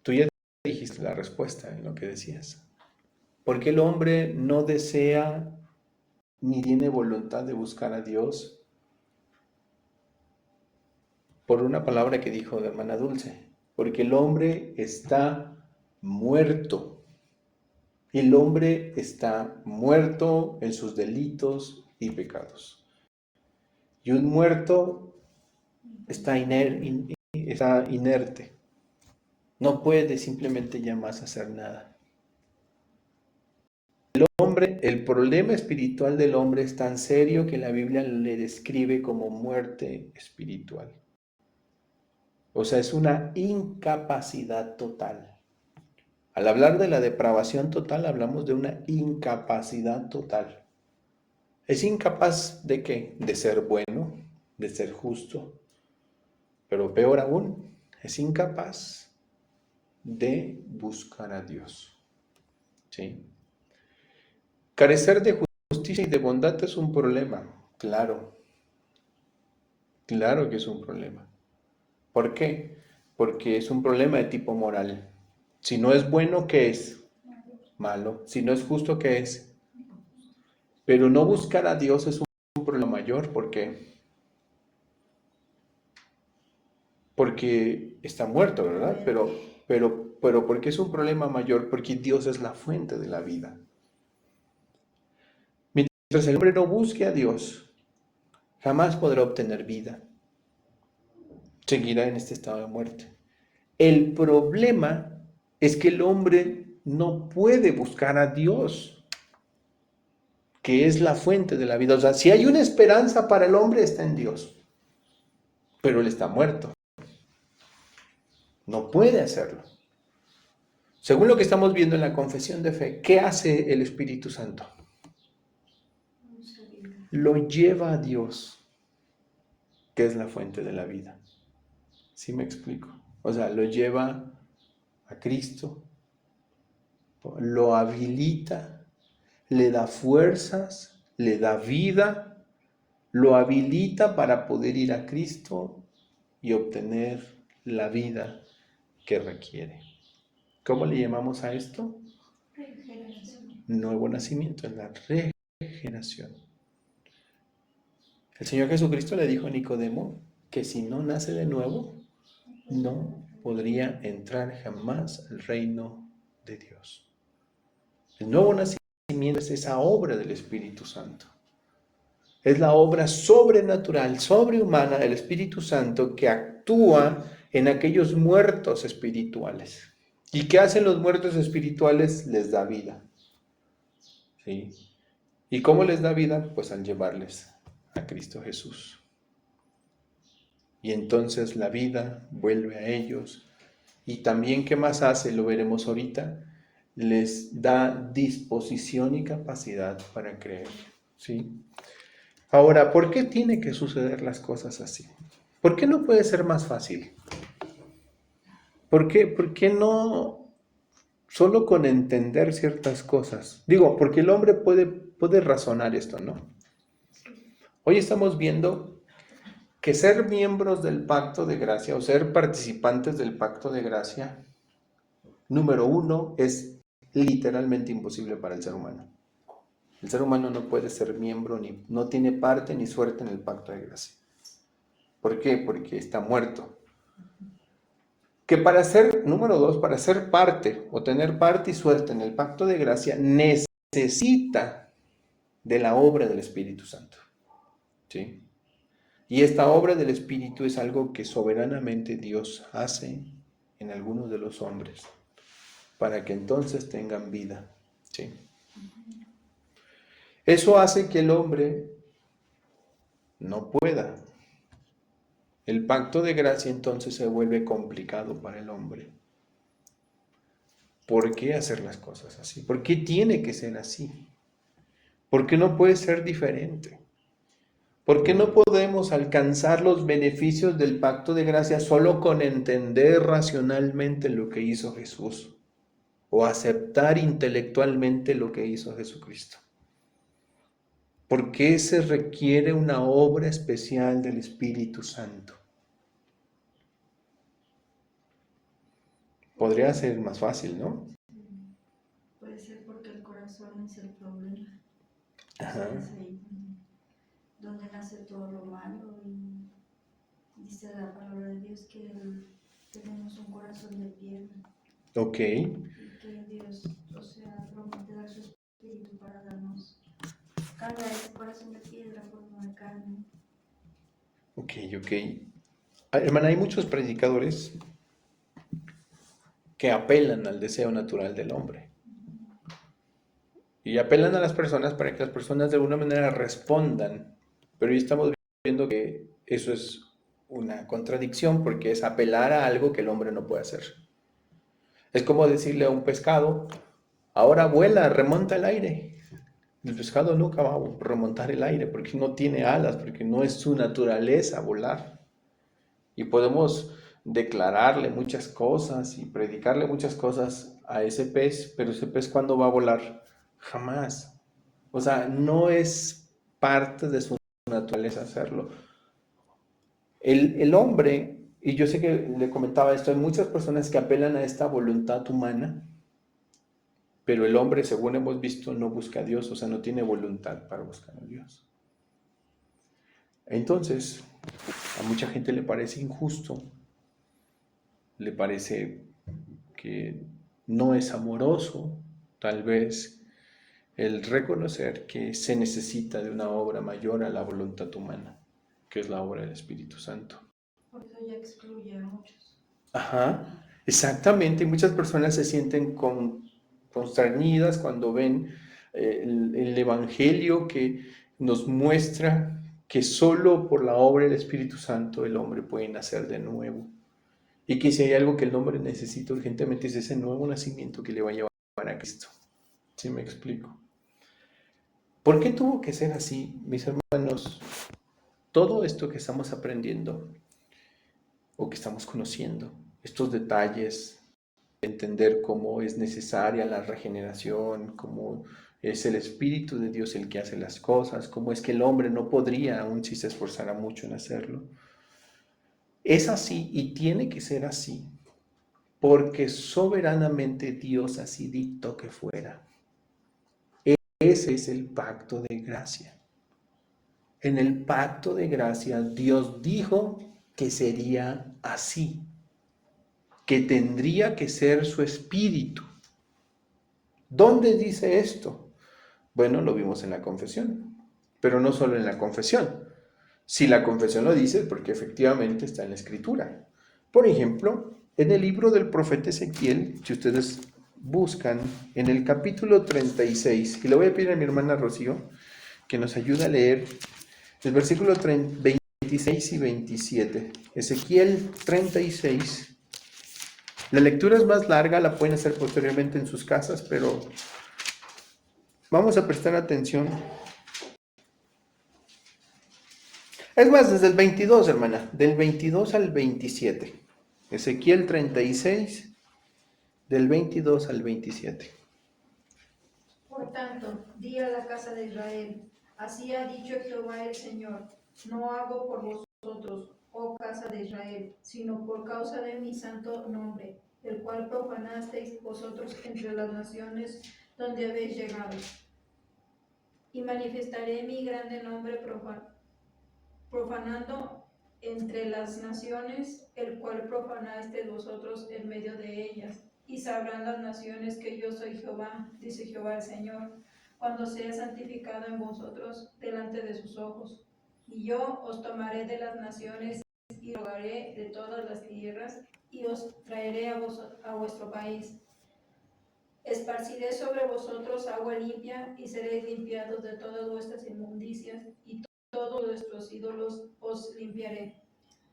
Tú ya dijiste la respuesta en lo que decías. ¿Por qué el hombre no desea ni tiene voluntad de buscar a Dios? Por una palabra que dijo la hermana Dulce. Porque el hombre está muerto. El hombre está muerto en sus delitos y pecados. Y un muerto está inerte. No puede simplemente ya más hacer nada. El problema espiritual del hombre es tan serio que la Biblia le describe como muerte espiritual. O sea, es una incapacidad total. Al hablar de la depravación total, hablamos de una incapacidad total. ¿Es incapaz de qué? De ser bueno, de ser justo, pero peor aún, es incapaz de buscar a Dios. ¿Sí? Carecer de justicia y de bondad es un problema, claro que es un problema. ¿Por qué? Porque es un problema de tipo moral. Si no es bueno, ¿qué es? Malo. Si no es justo, ¿qué es? Pero no buscar a Dios es un problema mayor. ¿Por qué? Porque está muerto, ¿verdad? Pero ¿por qué es un problema mayor? Porque Dios es la fuente de la vida. Mientras el hombre no busque a Dios, jamás podrá obtener vida. Seguirá en este estado de muerte. El problema es que el hombre no puede buscar a Dios, que es la fuente de la vida. O sea, si hay una esperanza para el hombre, está en Dios. Pero él está muerto. No puede hacerlo. Según lo que estamos viendo en la confesión de fe, ¿qué hace el Espíritu Santo? Lo lleva a Dios, que es la fuente de la vida. ¿Sí me explico? O sea, lo lleva a Cristo, lo habilita, le da fuerzas, le da vida, lo habilita para poder ir a Cristo y obtener la vida que requiere. ¿Cómo le llamamos a esto? Regeneración. Nuevo nacimiento, es la regeneración. El Señor Jesucristo le dijo a Nicodemo que si no nace de nuevo, no podría entrar jamás al reino de Dios. El nuevo nacimiento es esa obra del Espíritu Santo. Es la obra sobrenatural, sobrehumana del Espíritu Santo que actúa en aquellos muertos espirituales. ¿Y qué hacen los muertos espirituales? Les da vida. ¿Sí? ¿Y cómo les da vida? Pues al llevarles a Cristo Jesús. Y entonces la vida vuelve a ellos. Y también, ¿qué más hace? Lo veremos ahorita. Les da disposición y capacidad para creer. ¿Sí? Ahora, ¿por qué tiene que suceder las cosas así? ¿Por qué no puede ser más fácil? ¿Por qué no solo con entender ciertas cosas. Digo, porque el hombre puede razonar esto, ¿no? Hoy estamos viendo que ser miembros del pacto de gracia o ser participantes del pacto de gracia, número uno, es literalmente imposible para el ser humano. El ser humano no puede ser miembro, no tiene parte ni suerte en el pacto de gracia. ¿Por qué? Porque está muerto. Que para ser, número dos, para ser parte o tener parte y suerte en el pacto de gracia, necesita de la obra del Espíritu Santo. ¿Sí? Y esta obra del Espíritu es algo que soberanamente Dios hace en algunos de los hombres para que entonces tengan vida. ¿Sí? Eso hace que el hombre no pueda. El pacto de gracia entonces se vuelve complicado para el hombre. ¿Por qué hacer las cosas así? ¿Por qué tiene que ser así? ¿Por qué no puede ser diferente? ¿Por qué no podemos alcanzar los beneficios del pacto de gracia solo con entender racionalmente lo que hizo Jesús o aceptar intelectualmente lo que hizo Jesucristo? ¿Por qué se requiere una obra especial del Espíritu Santo? Podría ser más fácil, ¿no? Puede ser porque el corazón es el problema. Ajá. Es ahí donde nace todo lo malo, y dice la palabra de Dios que tenemos un corazón de piedra. Ok. Y que Dios, promete dar su espíritu para darnos carga ese corazón de piedra por no de carne. Ok. Hermana, hay muchos predicadores que apelan al deseo natural del hombre. Y apelan a las personas para que las personas de alguna manera respondan. Pero hoy estamos viendo que eso es una contradicción porque es apelar a algo que el hombre no puede hacer. Es como decirle a un pescado, ahora vuela, remonta el aire. El pescado nunca va a remontar el aire porque no tiene alas, porque no es su naturaleza volar. Y podemos declararle muchas cosas y predicarle muchas cosas a ese pez, pero ese pez, ¿cuándo va a volar? Jamás. O sea, no es parte de su naturaleza hacerlo. El hombre, y yo sé que le comentaba esto, hay muchas personas que apelan a esta voluntad humana, pero el hombre, según hemos visto, no busca a Dios, o sea, no tiene voluntad para buscar a Dios. Entonces, a mucha gente le parece injusto, le parece que no es amoroso, tal vez, el reconocer que se necesita de una obra mayor a la voluntad humana, que es la obra del Espíritu Santo. Por eso ya excluye a muchos. Ajá, exactamente. Muchas personas se sienten constreñidas cuando ven el Evangelio que nos muestra que solo por la obra del Espíritu Santo el hombre puede nacer de nuevo. Y que si hay algo que el hombre necesita urgentemente es ese nuevo nacimiento que le va a llevar a Cristo. ¿Sí me explico? ¿Por qué tuvo que ser así, mis hermanos? Todo esto que estamos aprendiendo o que estamos conociendo, estos detalles, entender cómo es necesaria la regeneración, cómo es el Espíritu de Dios el que hace las cosas, cómo es que el hombre no podría, aun si se esforzara mucho en hacerlo. Es así y tiene que ser así, porque soberanamente Dios así dictó que fuera. Ese es el pacto de gracia. En el pacto de gracia Dios dijo que sería así, que tendría que ser su espíritu. ¿Dónde dice esto? Bueno, lo vimos en la confesión, pero no solo en la confesión. Si la confesión lo dice, porque efectivamente está en la Escritura. Por ejemplo, en el libro del profeta Ezequiel, si ustedes buscan en el capítulo 36, y le voy a pedir a mi hermana Rocío que nos ayude a leer el versículo 26 y 27. Ezequiel 36. La lectura es más larga, la pueden hacer posteriormente en sus casas, pero vamos a prestar atención. Es más, desde el 22, hermana, del 22 al 27. Ezequiel 36, del 22 al 27. Por tanto, di a la casa de Israel, así ha dicho Jehová el Señor, no hago por vosotros, oh casa de Israel, sino por causa de mi santo nombre, el cual profanasteis vosotros entre las naciones donde habéis llegado. Y manifestaré mi grande nombre profanando entre las naciones, el cual profanasteis vosotros en medio de ellas. Y sabrán las naciones que yo soy Jehová, dice Jehová el Señor, cuando sea santificado en vosotros delante de sus ojos. Y yo os tomaré de las naciones y rogaré de todas las tierras y os traeré a vuestro país. Esparciré sobre vosotros agua limpia y seréis limpiados de todas vuestras inmundicias y todos vuestros ídolos os limpiaré.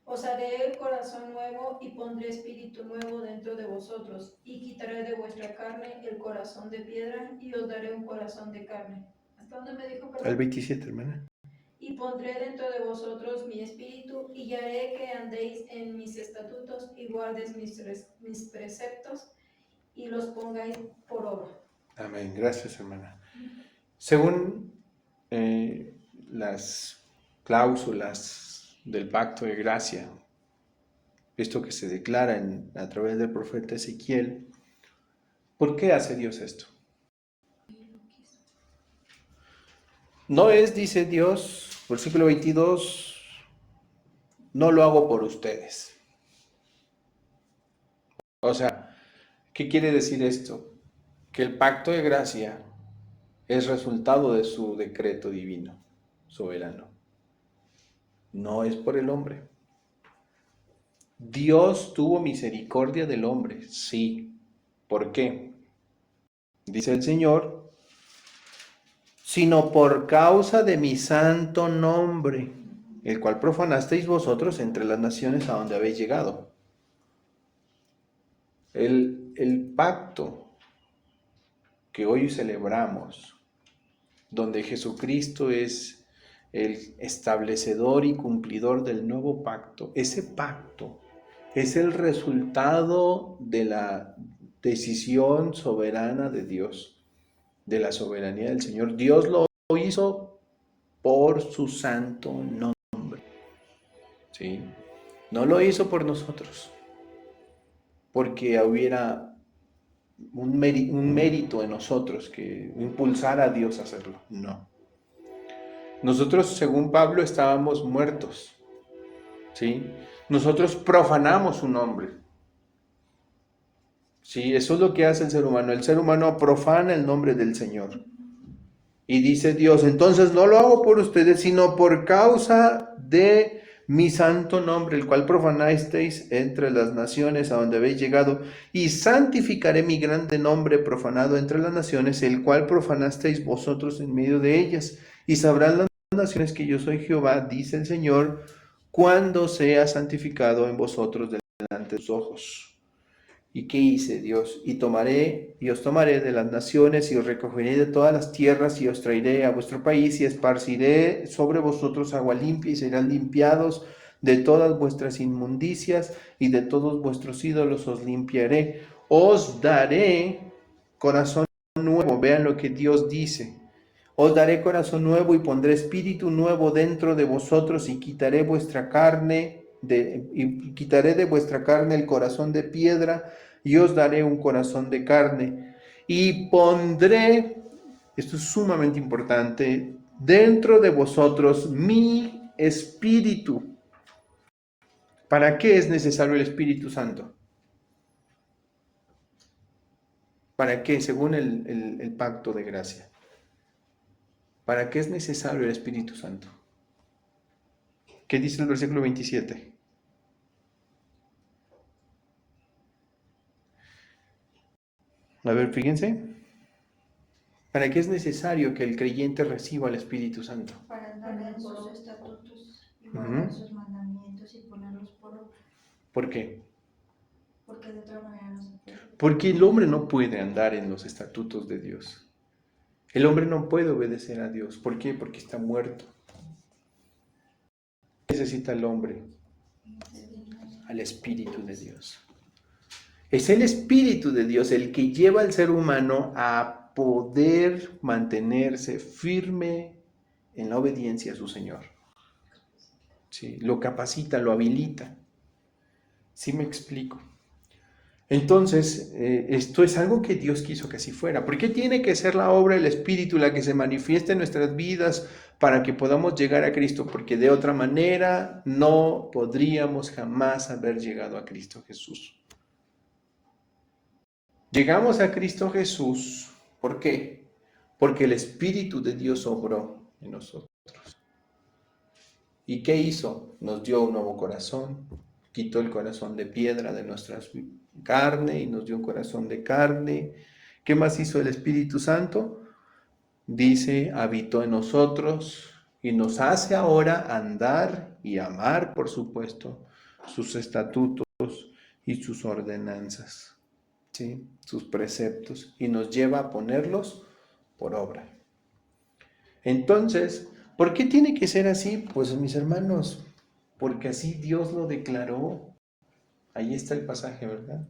Os haré el corazón nuevo y pondré espíritu nuevo dentro de vosotros, y quitaré de vuestra carne el corazón de piedra y os daré un corazón de carne. ¿Hasta dónde me dijo, perdón? Al 27, hermana. Y pondré dentro de vosotros mi espíritu, y haré que andéis en mis estatutos y guardéis mis preceptos y los pongáis por obra. Amén. Gracias, hermana. Según las cláusulas del pacto de gracia, esto que se declara a través del profeta Ezequiel, ¿por qué hace Dios esto? No es, dice Dios, versículo 22, no lo hago por ustedes. O sea, ¿qué quiere decir esto? Que el pacto de gracia es resultado de su decreto divino, soberano. No es por el hombre. Dios tuvo misericordia del hombre, sí. ¿Por qué? Dice el Señor, sino por causa de mi santo nombre, el cual profanasteis vosotros entre las naciones a donde habéis llegado. El pacto que hoy celebramos, donde Jesucristo es el establecedor y cumplidor del nuevo pacto, ese pacto es el resultado de la decisión soberana de Dios, de la soberanía del Señor. Dios lo hizo por su santo nombre, ¿sí? No lo hizo por nosotros, porque hubiera un mérito en nosotros que impulsara a Dios a hacerlo. No. Nosotros, según Pablo, estábamos muertos, ¿sí? Nosotros profanamos su nombre. Sí, eso es lo que hace el ser humano. El ser humano profana el nombre del Señor. Y dice Dios, entonces no lo hago por ustedes, sino por causa de mi santo nombre, el cual profanasteis entre las naciones a donde habéis llegado, y santificaré mi grande nombre profanado entre las naciones, el cual profanasteis vosotros en medio de ellas. Y sabrán las naciones que yo soy Jehová, dice el Señor, cuando sea santificado en vosotros delante de sus ojos. ¿Y qué hice, Dios? Y os tomaré de las naciones y os recogeré de todas las tierras y os traeré a vuestro país y esparciré sobre vosotros agua limpia y serán limpiados de todas vuestras inmundicias y de todos vuestros ídolos os limpiaré. Os daré corazón nuevo. Vean lo que Dios dice. Os daré corazón nuevo y pondré espíritu nuevo dentro de vosotros y quitaré vuestra carne y quitaré de vuestra carne el corazón de piedra y os daré un corazón de carne y pondré, esto es sumamente importante, dentro de vosotros mi espíritu. ¿Para qué es necesario el Espíritu Santo? ¿Para qué? Según el pacto de gracia. ¿Para qué es necesario el Espíritu Santo? ¿Qué dice el versículo 27? A ver, fíjense. ¿Para qué es necesario que el creyente reciba el Espíritu Santo? Para andar en sus estatutos y guardar sus mandamientos y ponerlos por obra. ¿Por qué? Porque de otra manera no se puede. Porque el hombre no puede andar en los estatutos de Dios. El hombre no puede obedecer a Dios. ¿Por qué? Porque está muerto. ¿Qué necesita el hombre? Al Espíritu de Dios. Es el Espíritu de Dios el que lleva al ser humano a poder mantenerse firme en la obediencia a su Señor. ¿Sí? Lo capacita, lo habilita. ¿Sí me explico? Entonces, esto es algo que Dios quiso que así fuera. ¿Por qué tiene que ser la obra del Espíritu la que se manifieste en nuestras vidas para que podamos llegar a Cristo? Porque de otra manera no podríamos jamás haber llegado a Cristo Jesús. Llegamos a Cristo Jesús, ¿por qué? Porque el Espíritu de Dios obró en nosotros. ¿Y qué hizo? Nos dio un nuevo corazón, quitó el corazón de piedra de nuestra carne y nos dio un corazón de carne. ¿Qué más hizo el Espíritu Santo? Dice, habitó en nosotros y nos hace ahora andar y amar, por supuesto, sus estatutos y sus ordenanzas. ¿Sí? Sus preceptos, y nos lleva a ponerlos por obra. Entonces, ¿por qué tiene que ser así? Pues mis hermanos, porque así Dios lo declaró. Ahí está el pasaje, ¿verdad?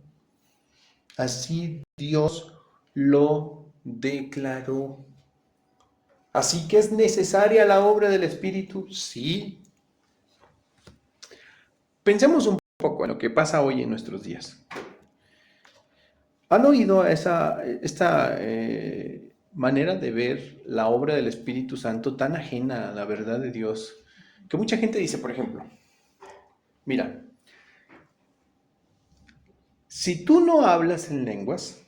Así Dios lo declaró. Así que es necesaria la obra del Espíritu, sí. Pensemos un poco en lo que pasa hoy en nuestros días. ¿Han oído esta manera de ver la obra del Espíritu Santo tan ajena a la verdad de Dios? Que mucha gente dice, por ejemplo, mira, si tú no hablas en lenguas,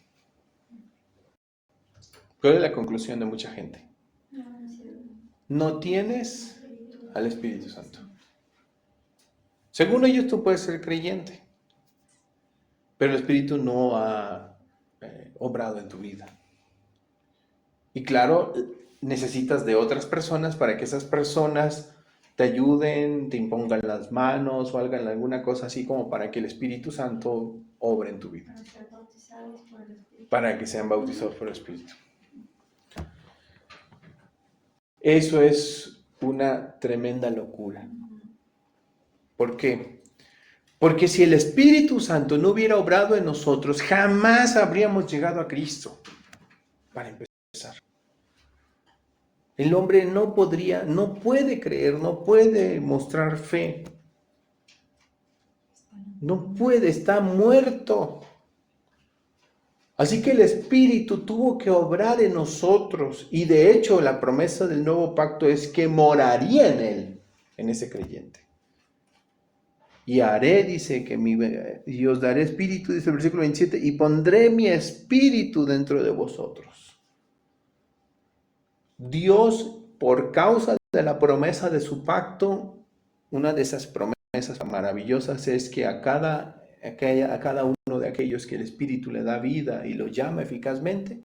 ¿cuál es la conclusión de mucha gente? No tienes al Espíritu Santo. Según ellos, tú puedes ser creyente, pero el Espíritu no ha obrado en tu vida. Y claro, necesitas de otras personas para que esas personas te ayuden, te impongan las manos o hagan alguna cosa así como para que el Espíritu Santo obre en tu vida. Para ser bautizados por el Espíritu. Para que sean bautizados por el Espíritu. Eso es una tremenda locura. ¿Por qué? Porque si el Espíritu Santo no hubiera obrado en nosotros, jamás habríamos llegado a Cristo. Para empezar. El hombre no puede creer, no puede mostrar fe. No puede, está muerto. Así que el Espíritu tuvo que obrar en nosotros. Y de hecho la promesa del nuevo pacto es que moraría en él, en ese creyente. Y haré, dice, y os daré espíritu, dice el versículo 27, y pondré mi espíritu dentro de vosotros. Dios, por causa de la promesa de su pacto, una de esas promesas maravillosas es que a cada uno de aquellos que el Espíritu le da vida y lo llama eficazmente,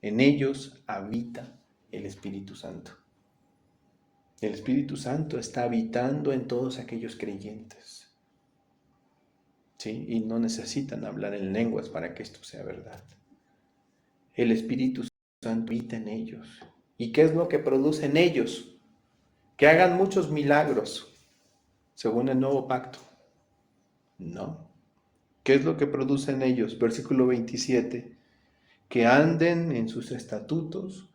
en ellos habita el Espíritu Santo. El Espíritu Santo está habitando en todos aquellos creyentes. ¿Sí? Y no necesitan hablar en lenguas para que esto sea verdad. El Espíritu Santo habita en ellos. ¿Y qué es lo que produce en ellos? Que hagan muchos milagros, según el nuevo pacto. No. ¿Qué es lo que produce en ellos? Versículo 27. Que anden en sus estatutos,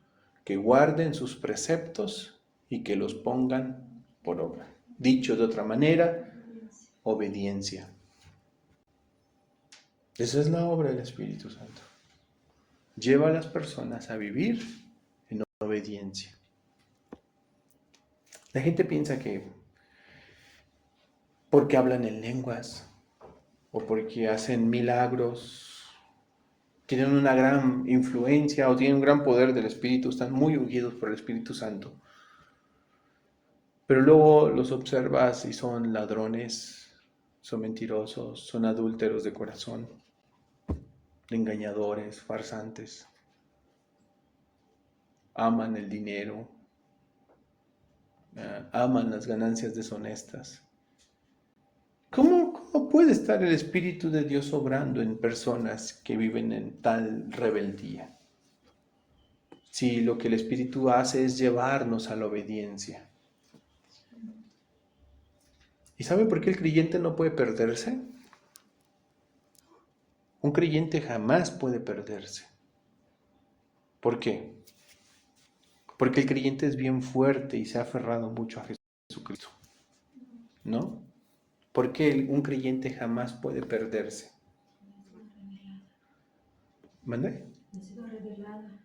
que guarden sus preceptos y que los pongan por obra. Dicho de otra manera, obediencia. Esa es la obra del Espíritu Santo. Lleva a las personas a vivir en obediencia. La gente piensa que porque hablan en lenguas o porque hacen milagros, tienen una gran influencia o tienen un gran poder del Espíritu, están muy ungidos por el Espíritu Santo. Pero luego los observas y son ladrones, son mentirosos, son adúlteros de corazón, engañadores, farsantes, aman el dinero, aman las ganancias deshonestas. ¿Cómo puede estar el Espíritu de Dios obrando en personas que viven en tal rebeldía? Si lo que el Espíritu hace es llevarnos a la obediencia. ¿Y sabe por qué el creyente no puede perderse? Un creyente jamás puede perderse. ¿Por qué? Porque el creyente es bien fuerte y se ha aferrado mucho a Jesucristo, ¿no? ¿Por qué un creyente jamás puede perderse? ¿Mande? Ha sido revelada.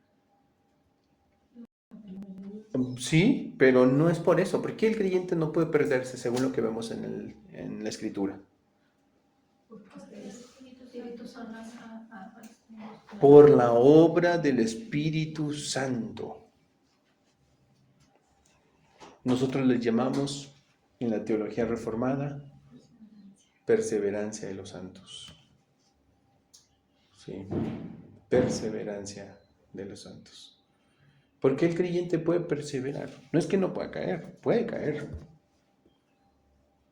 Sí, pero no es por eso. ¿Por qué el creyente no puede perderse según lo que vemos en la Escritura? Porque el Espíritu Santo Por la obra del Espíritu Santo. Nosotros le llamamos en la teología reformada perseverancia de los santos. Sí, perseverancia de los santos. ¿Por qué el creyente puede perseverar? No es que no pueda caer, puede caer.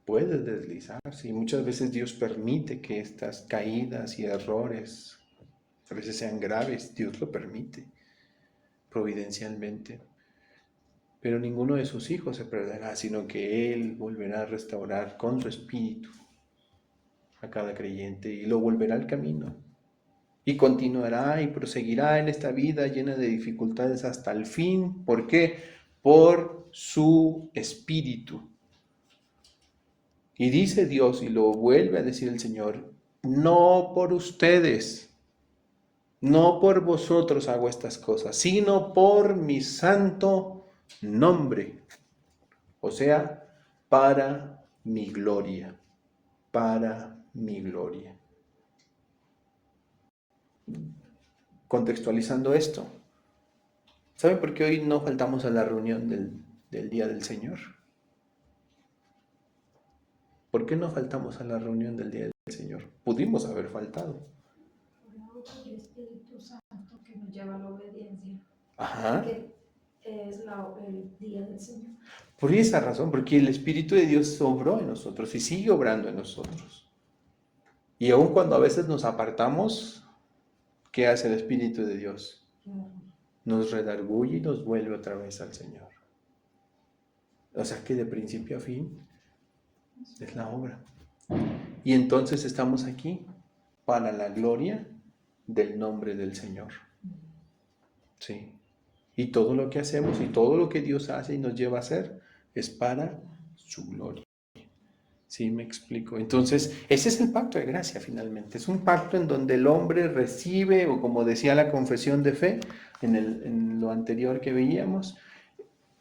Puede deslizarse y muchas veces Dios permite que estas caídas y errores a veces sean graves, Dios lo permite providencialmente. Pero ninguno de sus hijos se perderá, sino que Él volverá a restaurar con su espíritu a cada creyente y lo volverá al camino. Y continuará y proseguirá en esta vida llena de dificultades hasta el fin. ¿Por qué? Por su espíritu. Y dice Dios, y lo vuelve a decir el Señor, no por ustedes, no por vosotros hago estas cosas, sino por mi santo nombre. O sea, para mi gloria, para mi gloria. Contextualizando esto, ¿saben por qué hoy no faltamos a la reunión del Día del Señor? ¿Por qué no faltamos a la reunión del Día del Señor? Pudimos haber faltado. por la obra del Espíritu Santo que nos lleva a la obediencia. Ajá. Que es el día del Señor. Por esa razón, porque el Espíritu de Dios obró en nosotros y sigue obrando en nosotros. Y aun cuando a veces nos apartamos, ¿qué hace el Espíritu de Dios? Nos redarguye y nos vuelve otra vez al Señor. O sea que de principio a fin es la obra. Y entonces estamos aquí para la gloria del nombre del Señor. Sí. Y todo lo que hacemos y todo lo que Dios hace y nos lleva a hacer es para su gloria. ¿Sí me explico? Entonces, ese es el pacto de gracia finalmente. Es un pacto en donde el hombre recibe, o como decía la confesión de fe, en lo anterior que veíamos,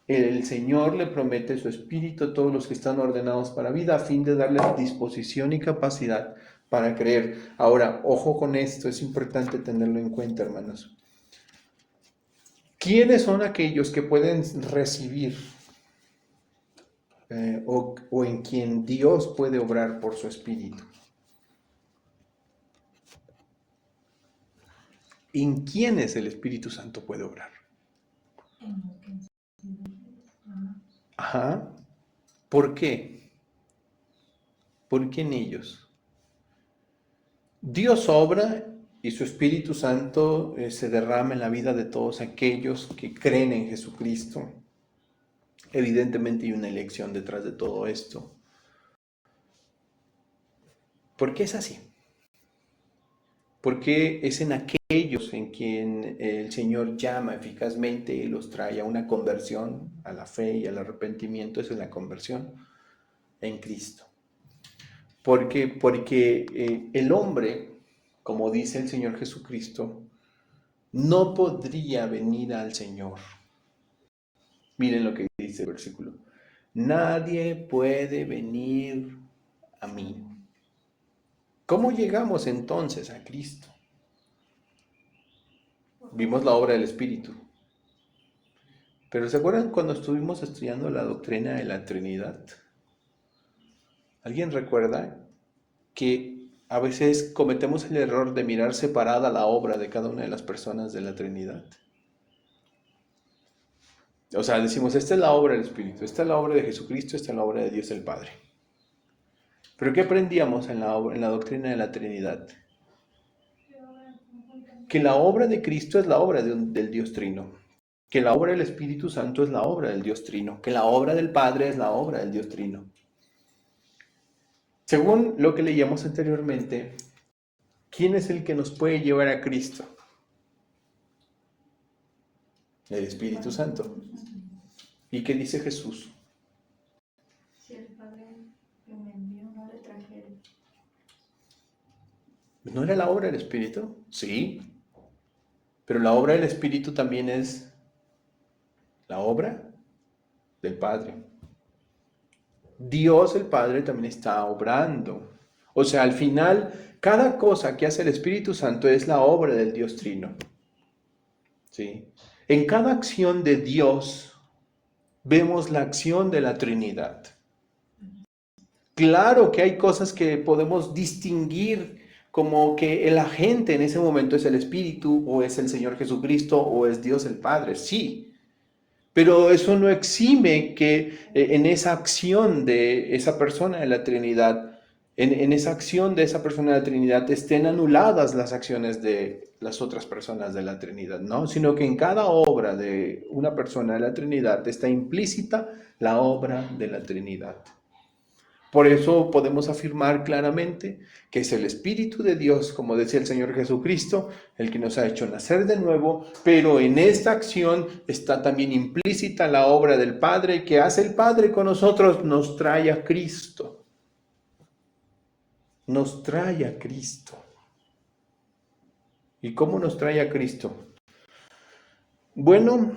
el Señor le promete su espíritu a todos los que están ordenados para vida a fin de darles disposición y capacidad para creer. Ahora, ojo con esto, es importante tenerlo en cuenta, hermanos. ¿Quiénes son aquellos que pueden recibir o en quien Dios puede obrar por su espíritu? ¿En quiénes el Espíritu Santo puede obrar? Ajá. ¿Por qué? ¿Por qué en ellos? Dios obra y su Espíritu Santo se derrama en la vida de todos aquellos que creen en Jesucristo. Evidentemente hay una elección detrás de todo esto. ¿Por qué es así? Porque es en aquellos en quien el Señor llama eficazmente y los trae a una conversión, a la fe y al arrepentimiento. Esa es la conversión en Cristo. Porque el hombre, como dice el Señor Jesucristo, no podría venir al Señor. Miren lo que dice el versículo. Nadie puede venir a mí. ¿Cómo llegamos entonces a Cristo? Vimos la obra del Espíritu. Pero ¿se acuerdan cuando estuvimos estudiando la doctrina de la Trinidad? ¿Alguien recuerda que a veces cometemos el error de mirar separada la obra de cada una de las personas de la Trinidad? O sea, decimos, esta es la obra del Espíritu, esta es la obra de Jesucristo, esta es la obra de Dios el Padre. ¿Pero qué aprendíamos en la doctrina de la Trinidad? Que la obra de Cristo es la obra del Dios Trino, que la obra del Espíritu Santo es la obra del Dios Trino, que la obra del Padre es la obra del Dios Trino. Según lo que leíamos anteriormente, ¿quién es el que nos puede llevar a Cristo? El Espíritu Santo. ¿Y qué dice Jesús? Si el Padre que me envió no le trajera. ¿No era la obra del Espíritu? Sí. Pero la obra del Espíritu también es la obra del Padre. Dios el Padre también está obrando. O sea, al final, cada cosa que hace el Espíritu Santo es la obra del Dios Trino. ¿Sí? En cada acción de Dios vemos la acción de la Trinidad. Claro que hay cosas que podemos distinguir, como que el agente en ese momento es el Espíritu, o es el Señor Jesucristo, o es Dios el Padre, sí. Pero eso no exime que en esa acción de esa persona de la Trinidad, en esa acción de esa persona de la Trinidad estén anuladas las acciones de las otras personas de la Trinidad, ¿no? Sino que en cada obra de una persona de la Trinidad está implícita la obra de la Trinidad. Por eso podemos afirmar claramente que es el Espíritu de Dios, como decía el Señor Jesucristo, el que nos ha hecho nacer de nuevo, pero en esta acción está también implícita la obra del Padre. ¿Qué hace el Padre con nosotros? Nos trae a Cristo. Nos trae a Cristo. ¿Y cómo nos trae a Cristo? Bueno,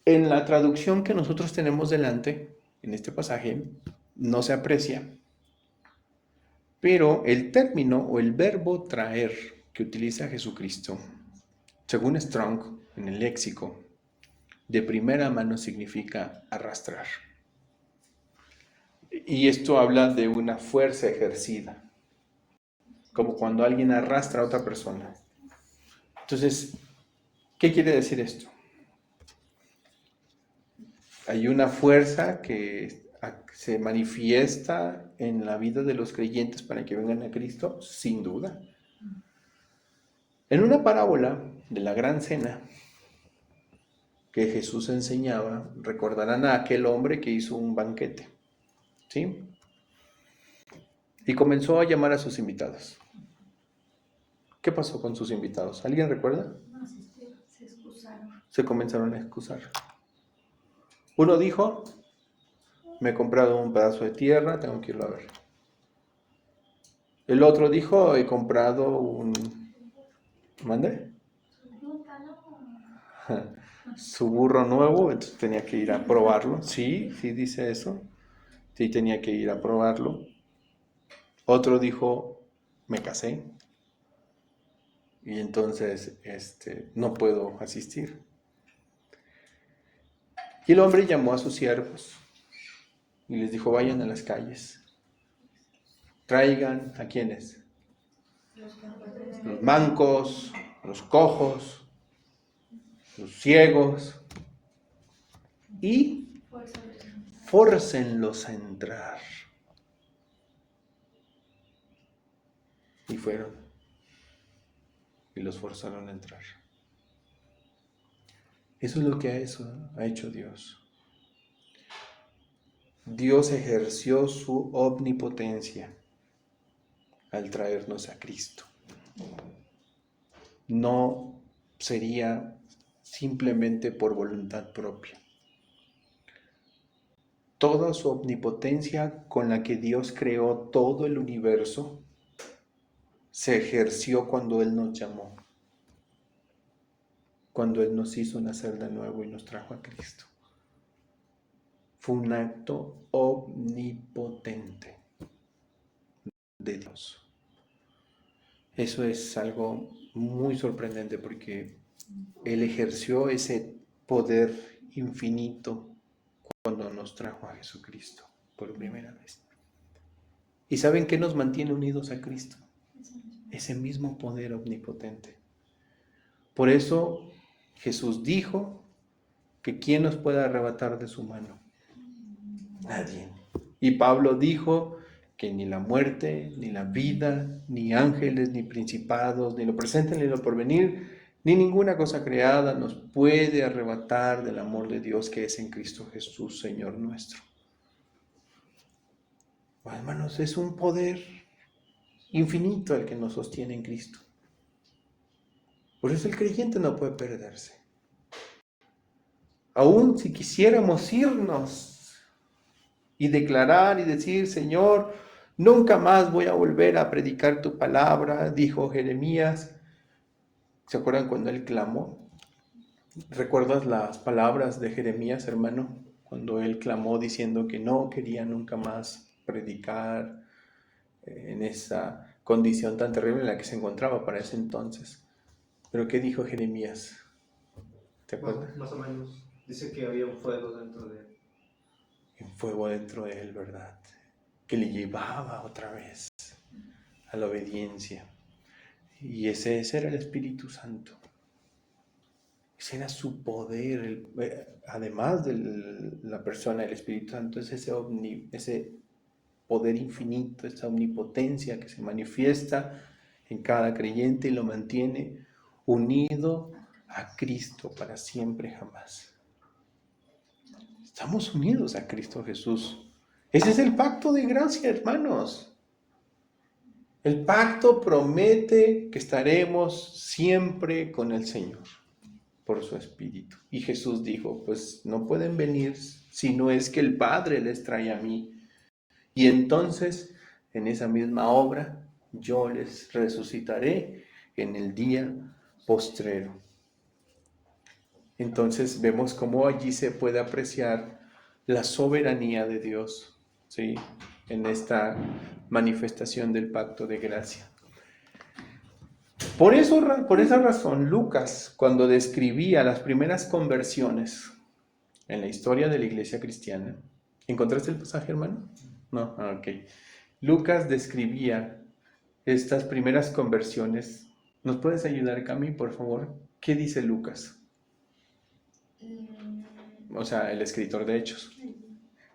en la traducción que nosotros tenemos delante, en este pasaje, no se aprecia. Pero el término o el verbo traer que utiliza Jesucristo, según Strong, en el léxico, de primera mano significa arrastrar. Y esto habla de una fuerza ejercida, como cuando alguien arrastra a otra persona. Entonces, ¿qué quiere decir esto? Hay una fuerza que se manifiesta en la vida de los creyentes para que vengan a Cristo, sin duda. En una parábola de la Gran Cena que Jesús enseñaba, recordarán a aquel hombre que hizo un banquete, ¿sí? Y comenzó a llamar a sus invitados. ¿Qué pasó con sus invitados? ¿Alguien recuerda? No asistieron, se excusaron. Se comenzaron a excusar. Uno dijo, me he comprado un pedazo de tierra, tengo que irlo a ver. El otro dijo, he comprado un... ¿Mande? Su burro nuevo, entonces tenía que ir a probarlo. Sí, sí dice eso. Sí, tenía que ir a probarlo. Otro dijo, me casé. Y entonces no puedo asistir. Y el hombre llamó a sus siervos y les dijo, vayan a las calles. Traigan ¿a quiénes? Los mancos, los cojos, los ciegos. Y fórcenlos a entrar. Y fueron. Y los forzaron a entrar. Eso es lo que ha hecho Dios. Dios ejerció su omnipotencia al traernos a Cristo. No sería simplemente por voluntad propia. Toda su omnipotencia con la que Dios creó todo el universo se ejerció cuando Él nos llamó, cuando Él nos hizo nacer de nuevo y nos trajo a Cristo. Fue un acto omnipotente de Dios. Eso es algo muy sorprendente porque Él ejerció ese poder infinito cuando nos trajo a Jesucristo por primera vez. ¿Y saben qué nos mantiene unidos a Cristo? Ese mismo poder omnipotente. Por eso Jesús dijo que ¿quién nos puede arrebatar de su mano? Nadie. Y Pablo dijo que ni la muerte, ni la vida, ni ángeles, ni principados, ni lo presente, ni lo porvenir, ni ninguna cosa creada nos puede arrebatar del amor de Dios que es en Cristo Jesús, Señor nuestro. Bueno, hermanos, es un poder infinito el que nos sostiene en Cristo. Por eso el creyente no puede perderse. Aún si quisiéramos irnos y declarar y decir, Señor, nunca más voy a volver a predicar tu palabra, dijo Jeremías. ¿Se acuerdan cuando él clamó? ¿Recuerdas las palabras de Jeremías, hermano? Cuando él clamó diciendo que no quería nunca más predicar en esa condición tan terrible en la que se encontraba para ese entonces. ¿Pero qué dijo Jeremías? ¿Te acuerdas? Más o menos. Dice que había un fuego dentro de él. Un fuego dentro de él, ¿verdad? Que le llevaba otra vez a la obediencia. Y ese era el Espíritu Santo. Ese era su poder. Además de la persona del Espíritu Santo, es ese poder infinito, esa omnipotencia que se manifiesta en cada creyente y lo mantiene unido a Cristo para siempre jamás. Estamos unidos a Cristo Jesús. Ese es el pacto de gracia, hermanos. El pacto promete que estaremos siempre con el Señor por su Espíritu. Y Jesús dijo, pues no pueden venir si no es que el Padre les trae a mí. Y entonces, en esa misma obra, yo les resucitaré en el día postrero. Entonces vemos cómo allí se puede apreciar la soberanía de Dios, ¿sí? En esta manifestación del pacto de gracia. Por esa razón, Lucas, cuando describía las primeras conversiones en la historia de la iglesia cristiana, ¿encontraste el pasaje, hermano? No, ok. Lucas describía estas primeras conversiones. ¿Nos puedes ayudar, Cami, por favor? ¿Qué dice Lucas? O sea, el escritor de Hechos.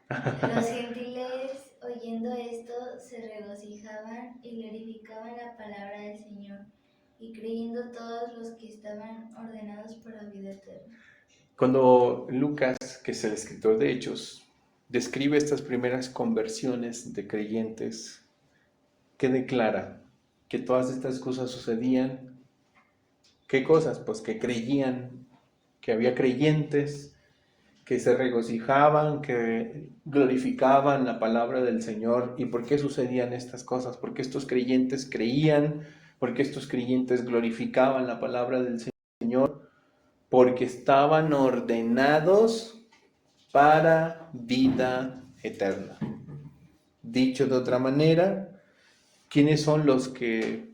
Los gentiles, oyendo esto, se regocijaban y glorificaban la palabra del Señor, y creyendo todos los que estaban ordenados para vida eterna. Cuando Lucas, que es el escritor de Hechos, describe estas primeras conversiones de creyentes, ¿qué declara? Que todas estas cosas sucedían. ¿Qué cosas? Pues que creían, que había creyentes, que se regocijaban, que glorificaban la palabra del Señor. ¿Y por qué sucedían estas cosas? Porque estos creyentes creían, porque estos creyentes glorificaban la palabra del Señor, porque estaban ordenados para vida eterna. Dicho de otra manera, ¿quiénes son los que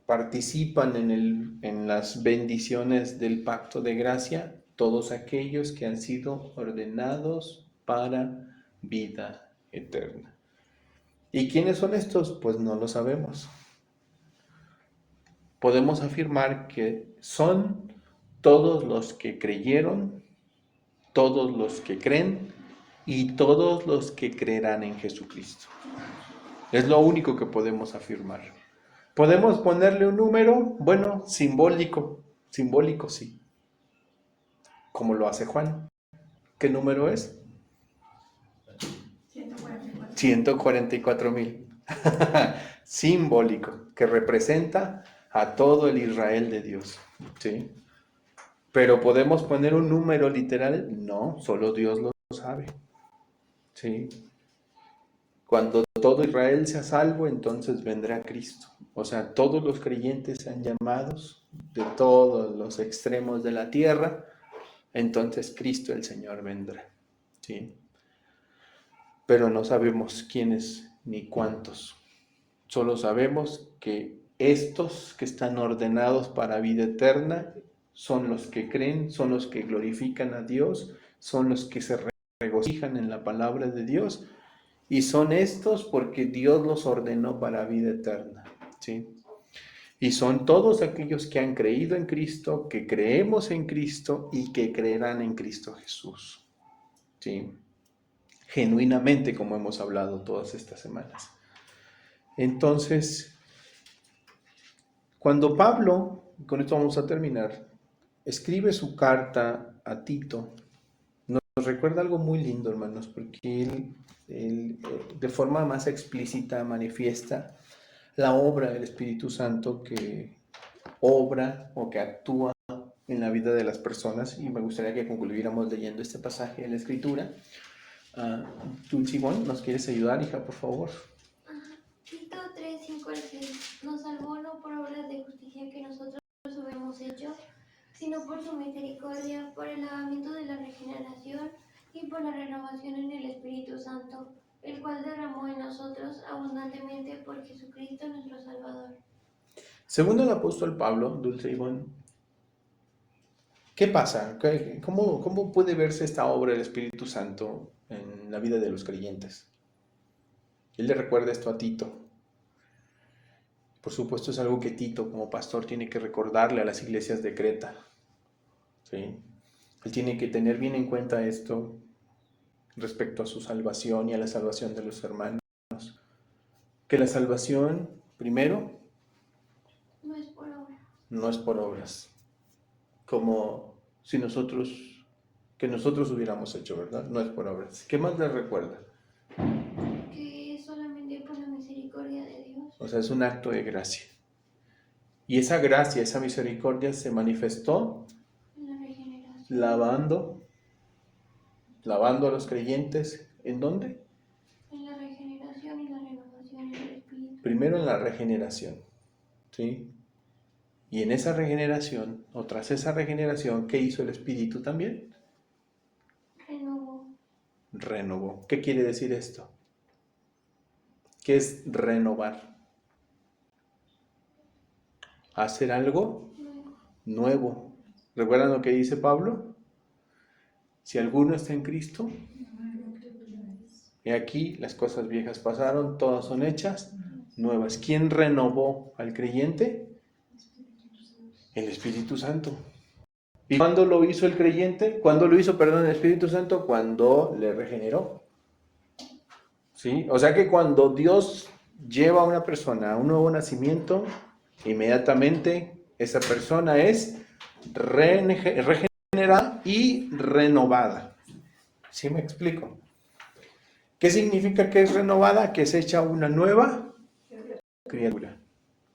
participan en las bendiciones del pacto de gracia? Todos aquellos que han sido ordenados para vida eterna. ¿Y quiénes son estos? Pues no lo sabemos. Podemos afirmar que son todos los que creyeron, todos los que creen y todos los que creerán en Jesucristo. Es lo único que podemos afirmar. ¿Podemos ponerle un número? Bueno, simbólico sí. Como lo hace Juan. ¿Qué número es? 144,000. Simbólico, que representa a todo el Israel de Dios, ¿sí? Pero ¿podemos poner un número literal? No, solo Dios lo sabe, ¿sí? Cuando todo Israel sea salvo, entonces vendrá Cristo. O sea, todos los creyentes sean llamados de todos los extremos de la tierra, entonces Cristo el Señor vendrá, ¿sí? Pero no sabemos quiénes ni cuántos. Solo sabemos que estos que están ordenados para vida eterna son los que creen, son los que glorifican a Dios, son los que se regocijan en la palabra de Dios, y son estos porque Dios los ordenó para vida eterna, ¿sí? Y son todos aquellos que han creído en Cristo, que creemos en Cristo y que creerán en Cristo Jesús, ¿sí? Genuinamente, como hemos hablado todas estas semanas. Entonces, cuando Pablo, con esto vamos a terminar, escribe su carta a Tito, nos recuerda algo muy lindo, hermanos, porque él de forma más explícita manifiesta la obra del Espíritu Santo que obra o que actúa en la vida de las personas. Y me gustaría que concluyéramos leyendo este pasaje de la Escritura. Dulce Ivonne, ¿nos quieres ayudar, hija, por favor? Tito 3, 5 al 6. Nos salvó no por obras de justicia que nosotros hubiéramos hecho, sino por su misericordia, por el lavamiento de la regeneración y por la renovación en el Espíritu Santo, el cual derramó en nosotros abundantemente por Jesucristo nuestro Salvador. Segundo el apóstol Pablo, Dulce Ivonne, ¿qué pasa? ¿Cómo puede verse esta obra del Espíritu Santo en la vida de los creyentes? Él le recuerda esto a Tito. Por supuesto es algo que Tito como pastor tiene que recordarle a las iglesias de Creta. ¿Sí? Él tiene que tener bien en cuenta esto respecto a su salvación y a la salvación de los hermanos. Que la salvación, primero, No es por obra. no es por obras, como si nosotros hubiéramos hecho, ¿verdad? No es por obras. ¿Qué más le recuerda? Que es solamente por la misericordia de Dios. O sea, es un acto de gracia. Y esa gracia, esa misericordia se manifestó En la regeneración. lavando a los creyentes. ¿En dónde? En la regeneración y la renovación en el Espíritu. Primero en la regeneración, ¿sí? Y en esa regeneración, o tras esa regeneración, ¿qué hizo el Espíritu también? Renovó. ¿Qué quiere decir esto? ¿Qué es renovar? Hacer algo nuevo. ¿Recuerdan lo que dice Pablo? Si alguno está en Cristo, y aquí las cosas viejas pasaron, todas son hechas nuevas. ¿Quién renovó al creyente? El Espíritu Santo. ¿Y cuándo lo hizo el creyente? ¿Cuándo lo hizo, el Espíritu Santo? Cuando le regeneró. ¿Sí? O sea que cuando Dios lleva a una persona a un nuevo nacimiento, inmediatamente esa persona es regenerada y renovada. ¿Sí me explico? ¿Qué significa que es renovada? Que es hecha una nueva criatura.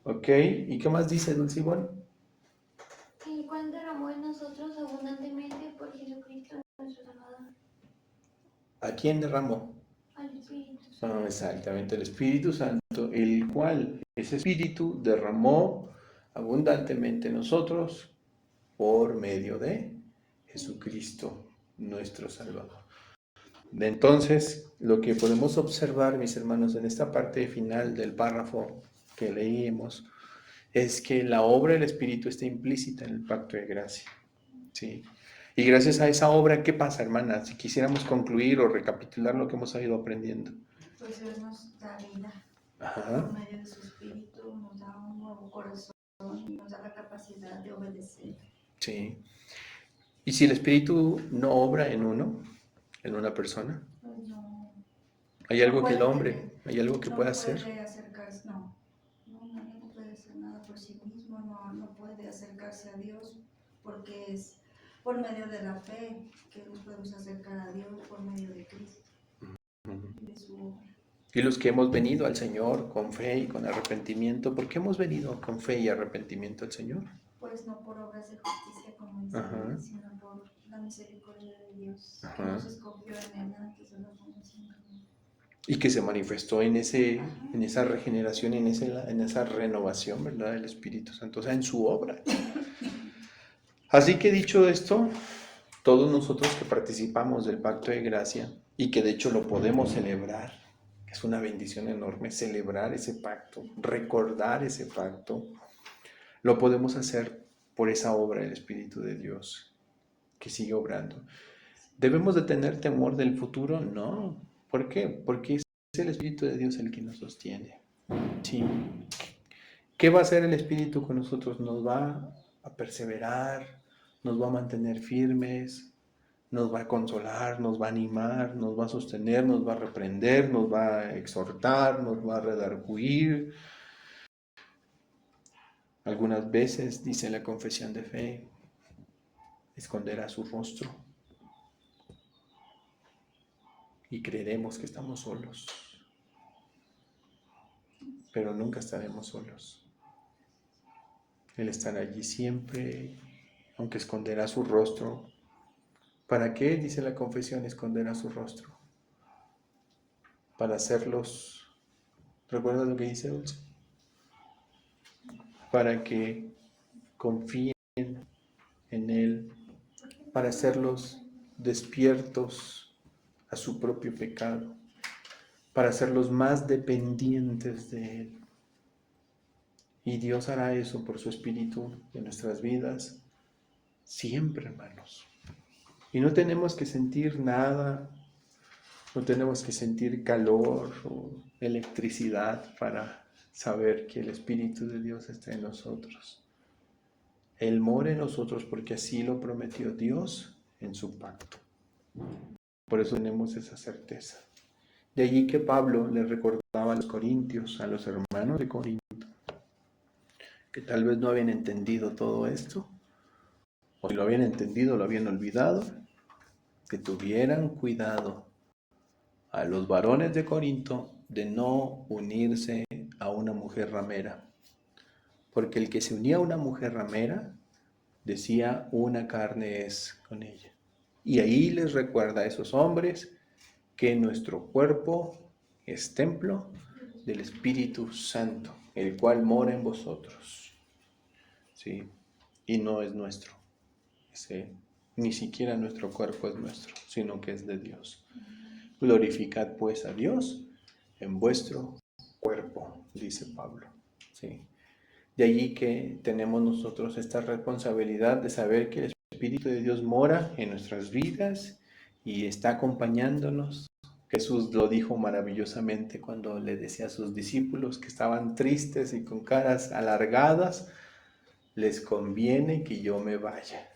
¿Ok? ¿Y qué más dice Dulce Ivonne? El cual derramó en nosotros abundantemente por Jesucristo nuestro Salvador. ¿A quién derramó? Al Espíritu Santo. Exactamente, el Espíritu Santo, el cual ese Espíritu derramó abundantemente en nosotros por medio de Jesucristo, nuestro Salvador. Entonces, lo que podemos observar, mis hermanos, en esta parte final del párrafo que leímos, es que la obra del Espíritu está implícita en el pacto de gracia. ¿Sí? Y gracias a esa obra, ¿qué pasa, hermanas? Si quisiéramos concluir o recapitular lo que hemos ido aprendiendo. Pues Dios nos da vida. Ajá. Por medio de su Espíritu nos da un nuevo corazón y nos da la capacidad de obedecer. Sí. ¿Y si el Espíritu no obra en uno, en una persona? Pues no. ¿Hay algo No que el puede, hombre, hay algo que no pueda hacer? puede acercarse, nadie no puede hacer nada por sí mismo, no puede acercarse a Dios porque es por medio de la fe que nos podemos acercar a Dios por medio de Cristo y de su obra. Y los que hemos venido al Señor con fe y con arrepentimiento, ¿por qué hemos venido con fe y arrepentimiento al Señor? Pues no por obras de justicia, como dice, Ajá. sino por la misericordia de Dios, que Ajá. nos escogió en él antes de la fundación del mundo. Y que se manifestó en esa regeneración, en esa renovación, ¿verdad? Del Espíritu Santo, o sea, en su obra. Así que dicho esto, todos nosotros que participamos del pacto de gracia y que de hecho lo podemos celebrar, es una bendición enorme celebrar ese pacto, recordar ese pacto, lo podemos hacer por esa obra del Espíritu de Dios que sigue obrando. ¿Debemos de tener temor del futuro? No. ¿Por qué? Porque es el Espíritu de Dios el que nos sostiene. Sí. ¿Qué va a hacer el Espíritu con nosotros? Nos va a perseverar, nos va a mantener firmes, nos va a consolar, nos va a animar, nos va a sostener, nos va a reprender, nos va a exhortar, nos va a redarguir. Algunas veces, dice la confesión de fe, esconderá su rostro y creeremos que estamos solos, pero nunca estaremos solos. Él estará allí siempre, aunque esconderá su rostro. ¿Para qué? Dice la confesión, esconderá su rostro. Para hacerlos, ¿recuerdas lo que dice Dulce? Para que confíen en Él, para hacerlos despiertos a su propio pecado, para hacerlos más dependientes de Él. Y Dios hará eso por su Espíritu en nuestras vidas, siempre, hermanos. Y no tenemos que sentir nada, no tenemos que sentir calor o electricidad para saber que el Espíritu de Dios está en nosotros. Él mora en nosotros porque así lo prometió Dios en su pacto. Por eso tenemos esa certeza. De allí que Pablo le recordaba a los corintios, a los hermanos de Corinto, que tal vez no habían entendido todo esto, o si lo habían entendido, lo habían olvidado, que tuvieran cuidado a los varones de Corinto de no unirse a una mujer ramera, porque el que se unía a una mujer ramera decía una carne es con ella. Y ahí les recuerda a esos hombres que nuestro cuerpo es templo del Espíritu Santo, el cual mora en vosotros. ¿Sí? Y no es nuestro. Ni siquiera nuestro cuerpo es nuestro, sino que es de Dios. Glorificad pues a Dios en vuestro cuerpo, dice Pablo. ¿Sí? De allí que tenemos nosotros esta responsabilidad de saber que el Espíritu de Dios mora en nuestras vidas y está acompañándonos. Jesús lo dijo maravillosamente cuando le decía a sus discípulos que estaban tristes y con caras alargadas: les conviene que yo me vaya.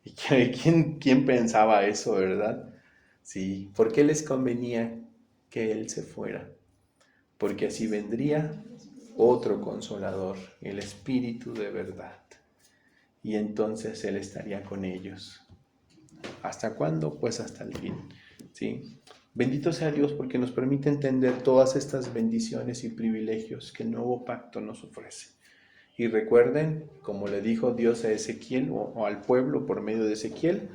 ¿Y quién pensaba eso, verdad? Sí, ¿por qué les convenía que Él se fuera? Porque así vendría otro consolador, el Espíritu de verdad. Y entonces Él estaría con ellos. ¿Hasta cuándo? Pues hasta el fin. ¿Sí? Bendito sea Dios porque nos permite entender todas estas bendiciones y privilegios que el nuevo pacto nos ofrece. Y recuerden, como le dijo Dios a Ezequiel o al pueblo por medio de Ezequiel,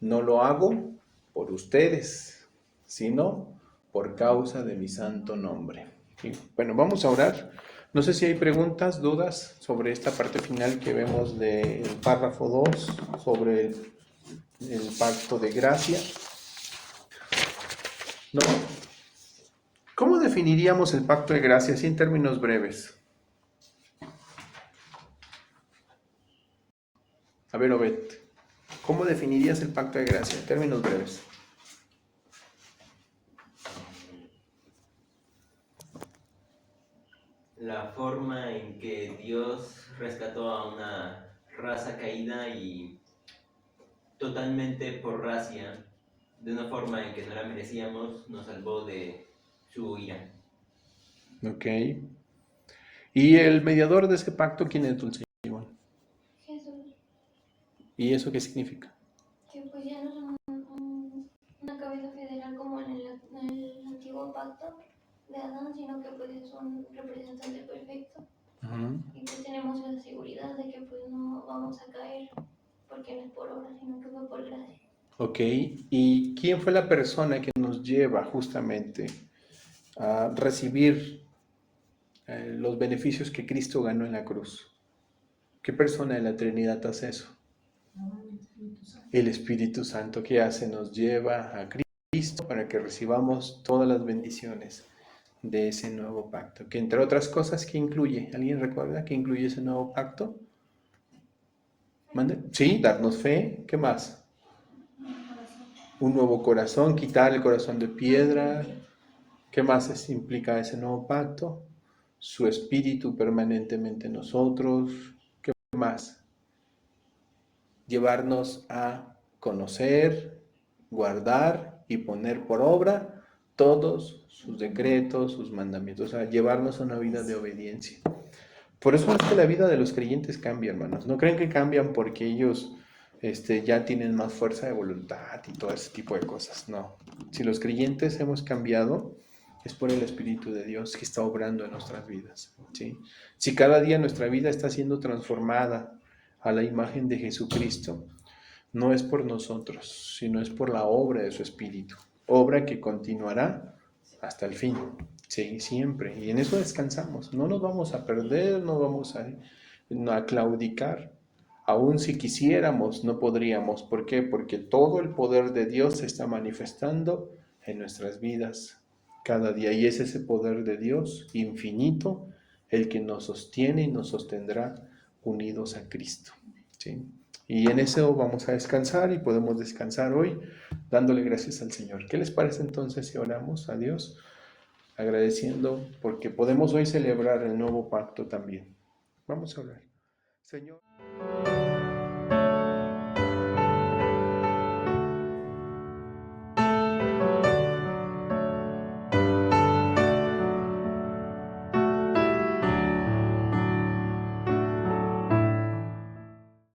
no lo hago por ustedes, sino por causa de mi santo nombre. ¿Sí? Bueno, vamos a orar. No sé si hay preguntas, dudas sobre esta parte final que vemos del párrafo 2, sobre el pacto de gracia. ¿No? ¿Cómo definiríamos el pacto de gracia así en términos breves? A ver, Obed, ¿cómo definirías el pacto de gracia en términos breves? La forma en que Dios rescató a una raza caída y totalmente por gracia, de una forma en que no la merecíamos, nos salvó de su ira. Ok. ¿Y el mediador de ese pacto quién es, Dulce Iván? Jesús, ¿Y eso qué significa? que pues ya no son una cabeza federal como en el antiguo pacto de Adán, sino que pues es un representante perfecto. Y pues tenemos la seguridad de que pues no vamos a caer, porque no es por obra, sino que fue por gracia. Ok. ¿Y quién fue la persona que nos lleva justamente a recibir los beneficios que Cristo ganó en la cruz? ¿Qué persona de la Trinidad hace eso? El Espíritu Santo. ¿Qué hace? Nos lleva a Cristo para que recibamos todas las bendiciones de ese nuevo pacto. Que entre otras cosas, ¿qué incluye? ¿Alguien recuerda qué incluye ese nuevo pacto? ¿Mande? Sí, darnos fe. ¿Qué más? Un nuevo corazón, quitar el corazón de piedra. ¿Qué más implica ese nuevo pacto? Su Espíritu permanentemente en nosotros. ¿Qué más? Llevarnos a conocer, guardar y poner por obra todos sus decretos, sus mandamientos, o sea, llevarnos a una vida de obediencia. Por eso es que la vida de los creyentes cambia, hermanos. No creen que cambian porque ellos ya tienen más fuerza de voluntad y todo ese tipo de cosas. No. Si los creyentes hemos cambiado, es por el Espíritu de Dios que está obrando en nuestras vidas, ¿sí? Si cada día nuestra vida está siendo transformada a la imagen de Jesucristo, no es por nosotros, sino es por la obra de su Espíritu, obra que continuará hasta el fin, ¿sí? Siempre. Y en eso descansamos, no nos vamos a perder, no vamos a claudicar. Aún si quisiéramos, no podríamos. ¿Por qué? Porque todo el poder de Dios se está manifestando en nuestras vidas cada día. Y es ese poder de Dios infinito el que nos sostiene y nos sostendrá unidos a Cristo, ¿sí? Y en eso vamos a descansar y podemos descansar hoy dándole gracias al Señor. ¿Qué les parece entonces si oramos a Dios agradeciendo porque podemos hoy celebrar el nuevo pacto también? Vamos a orar. Señor.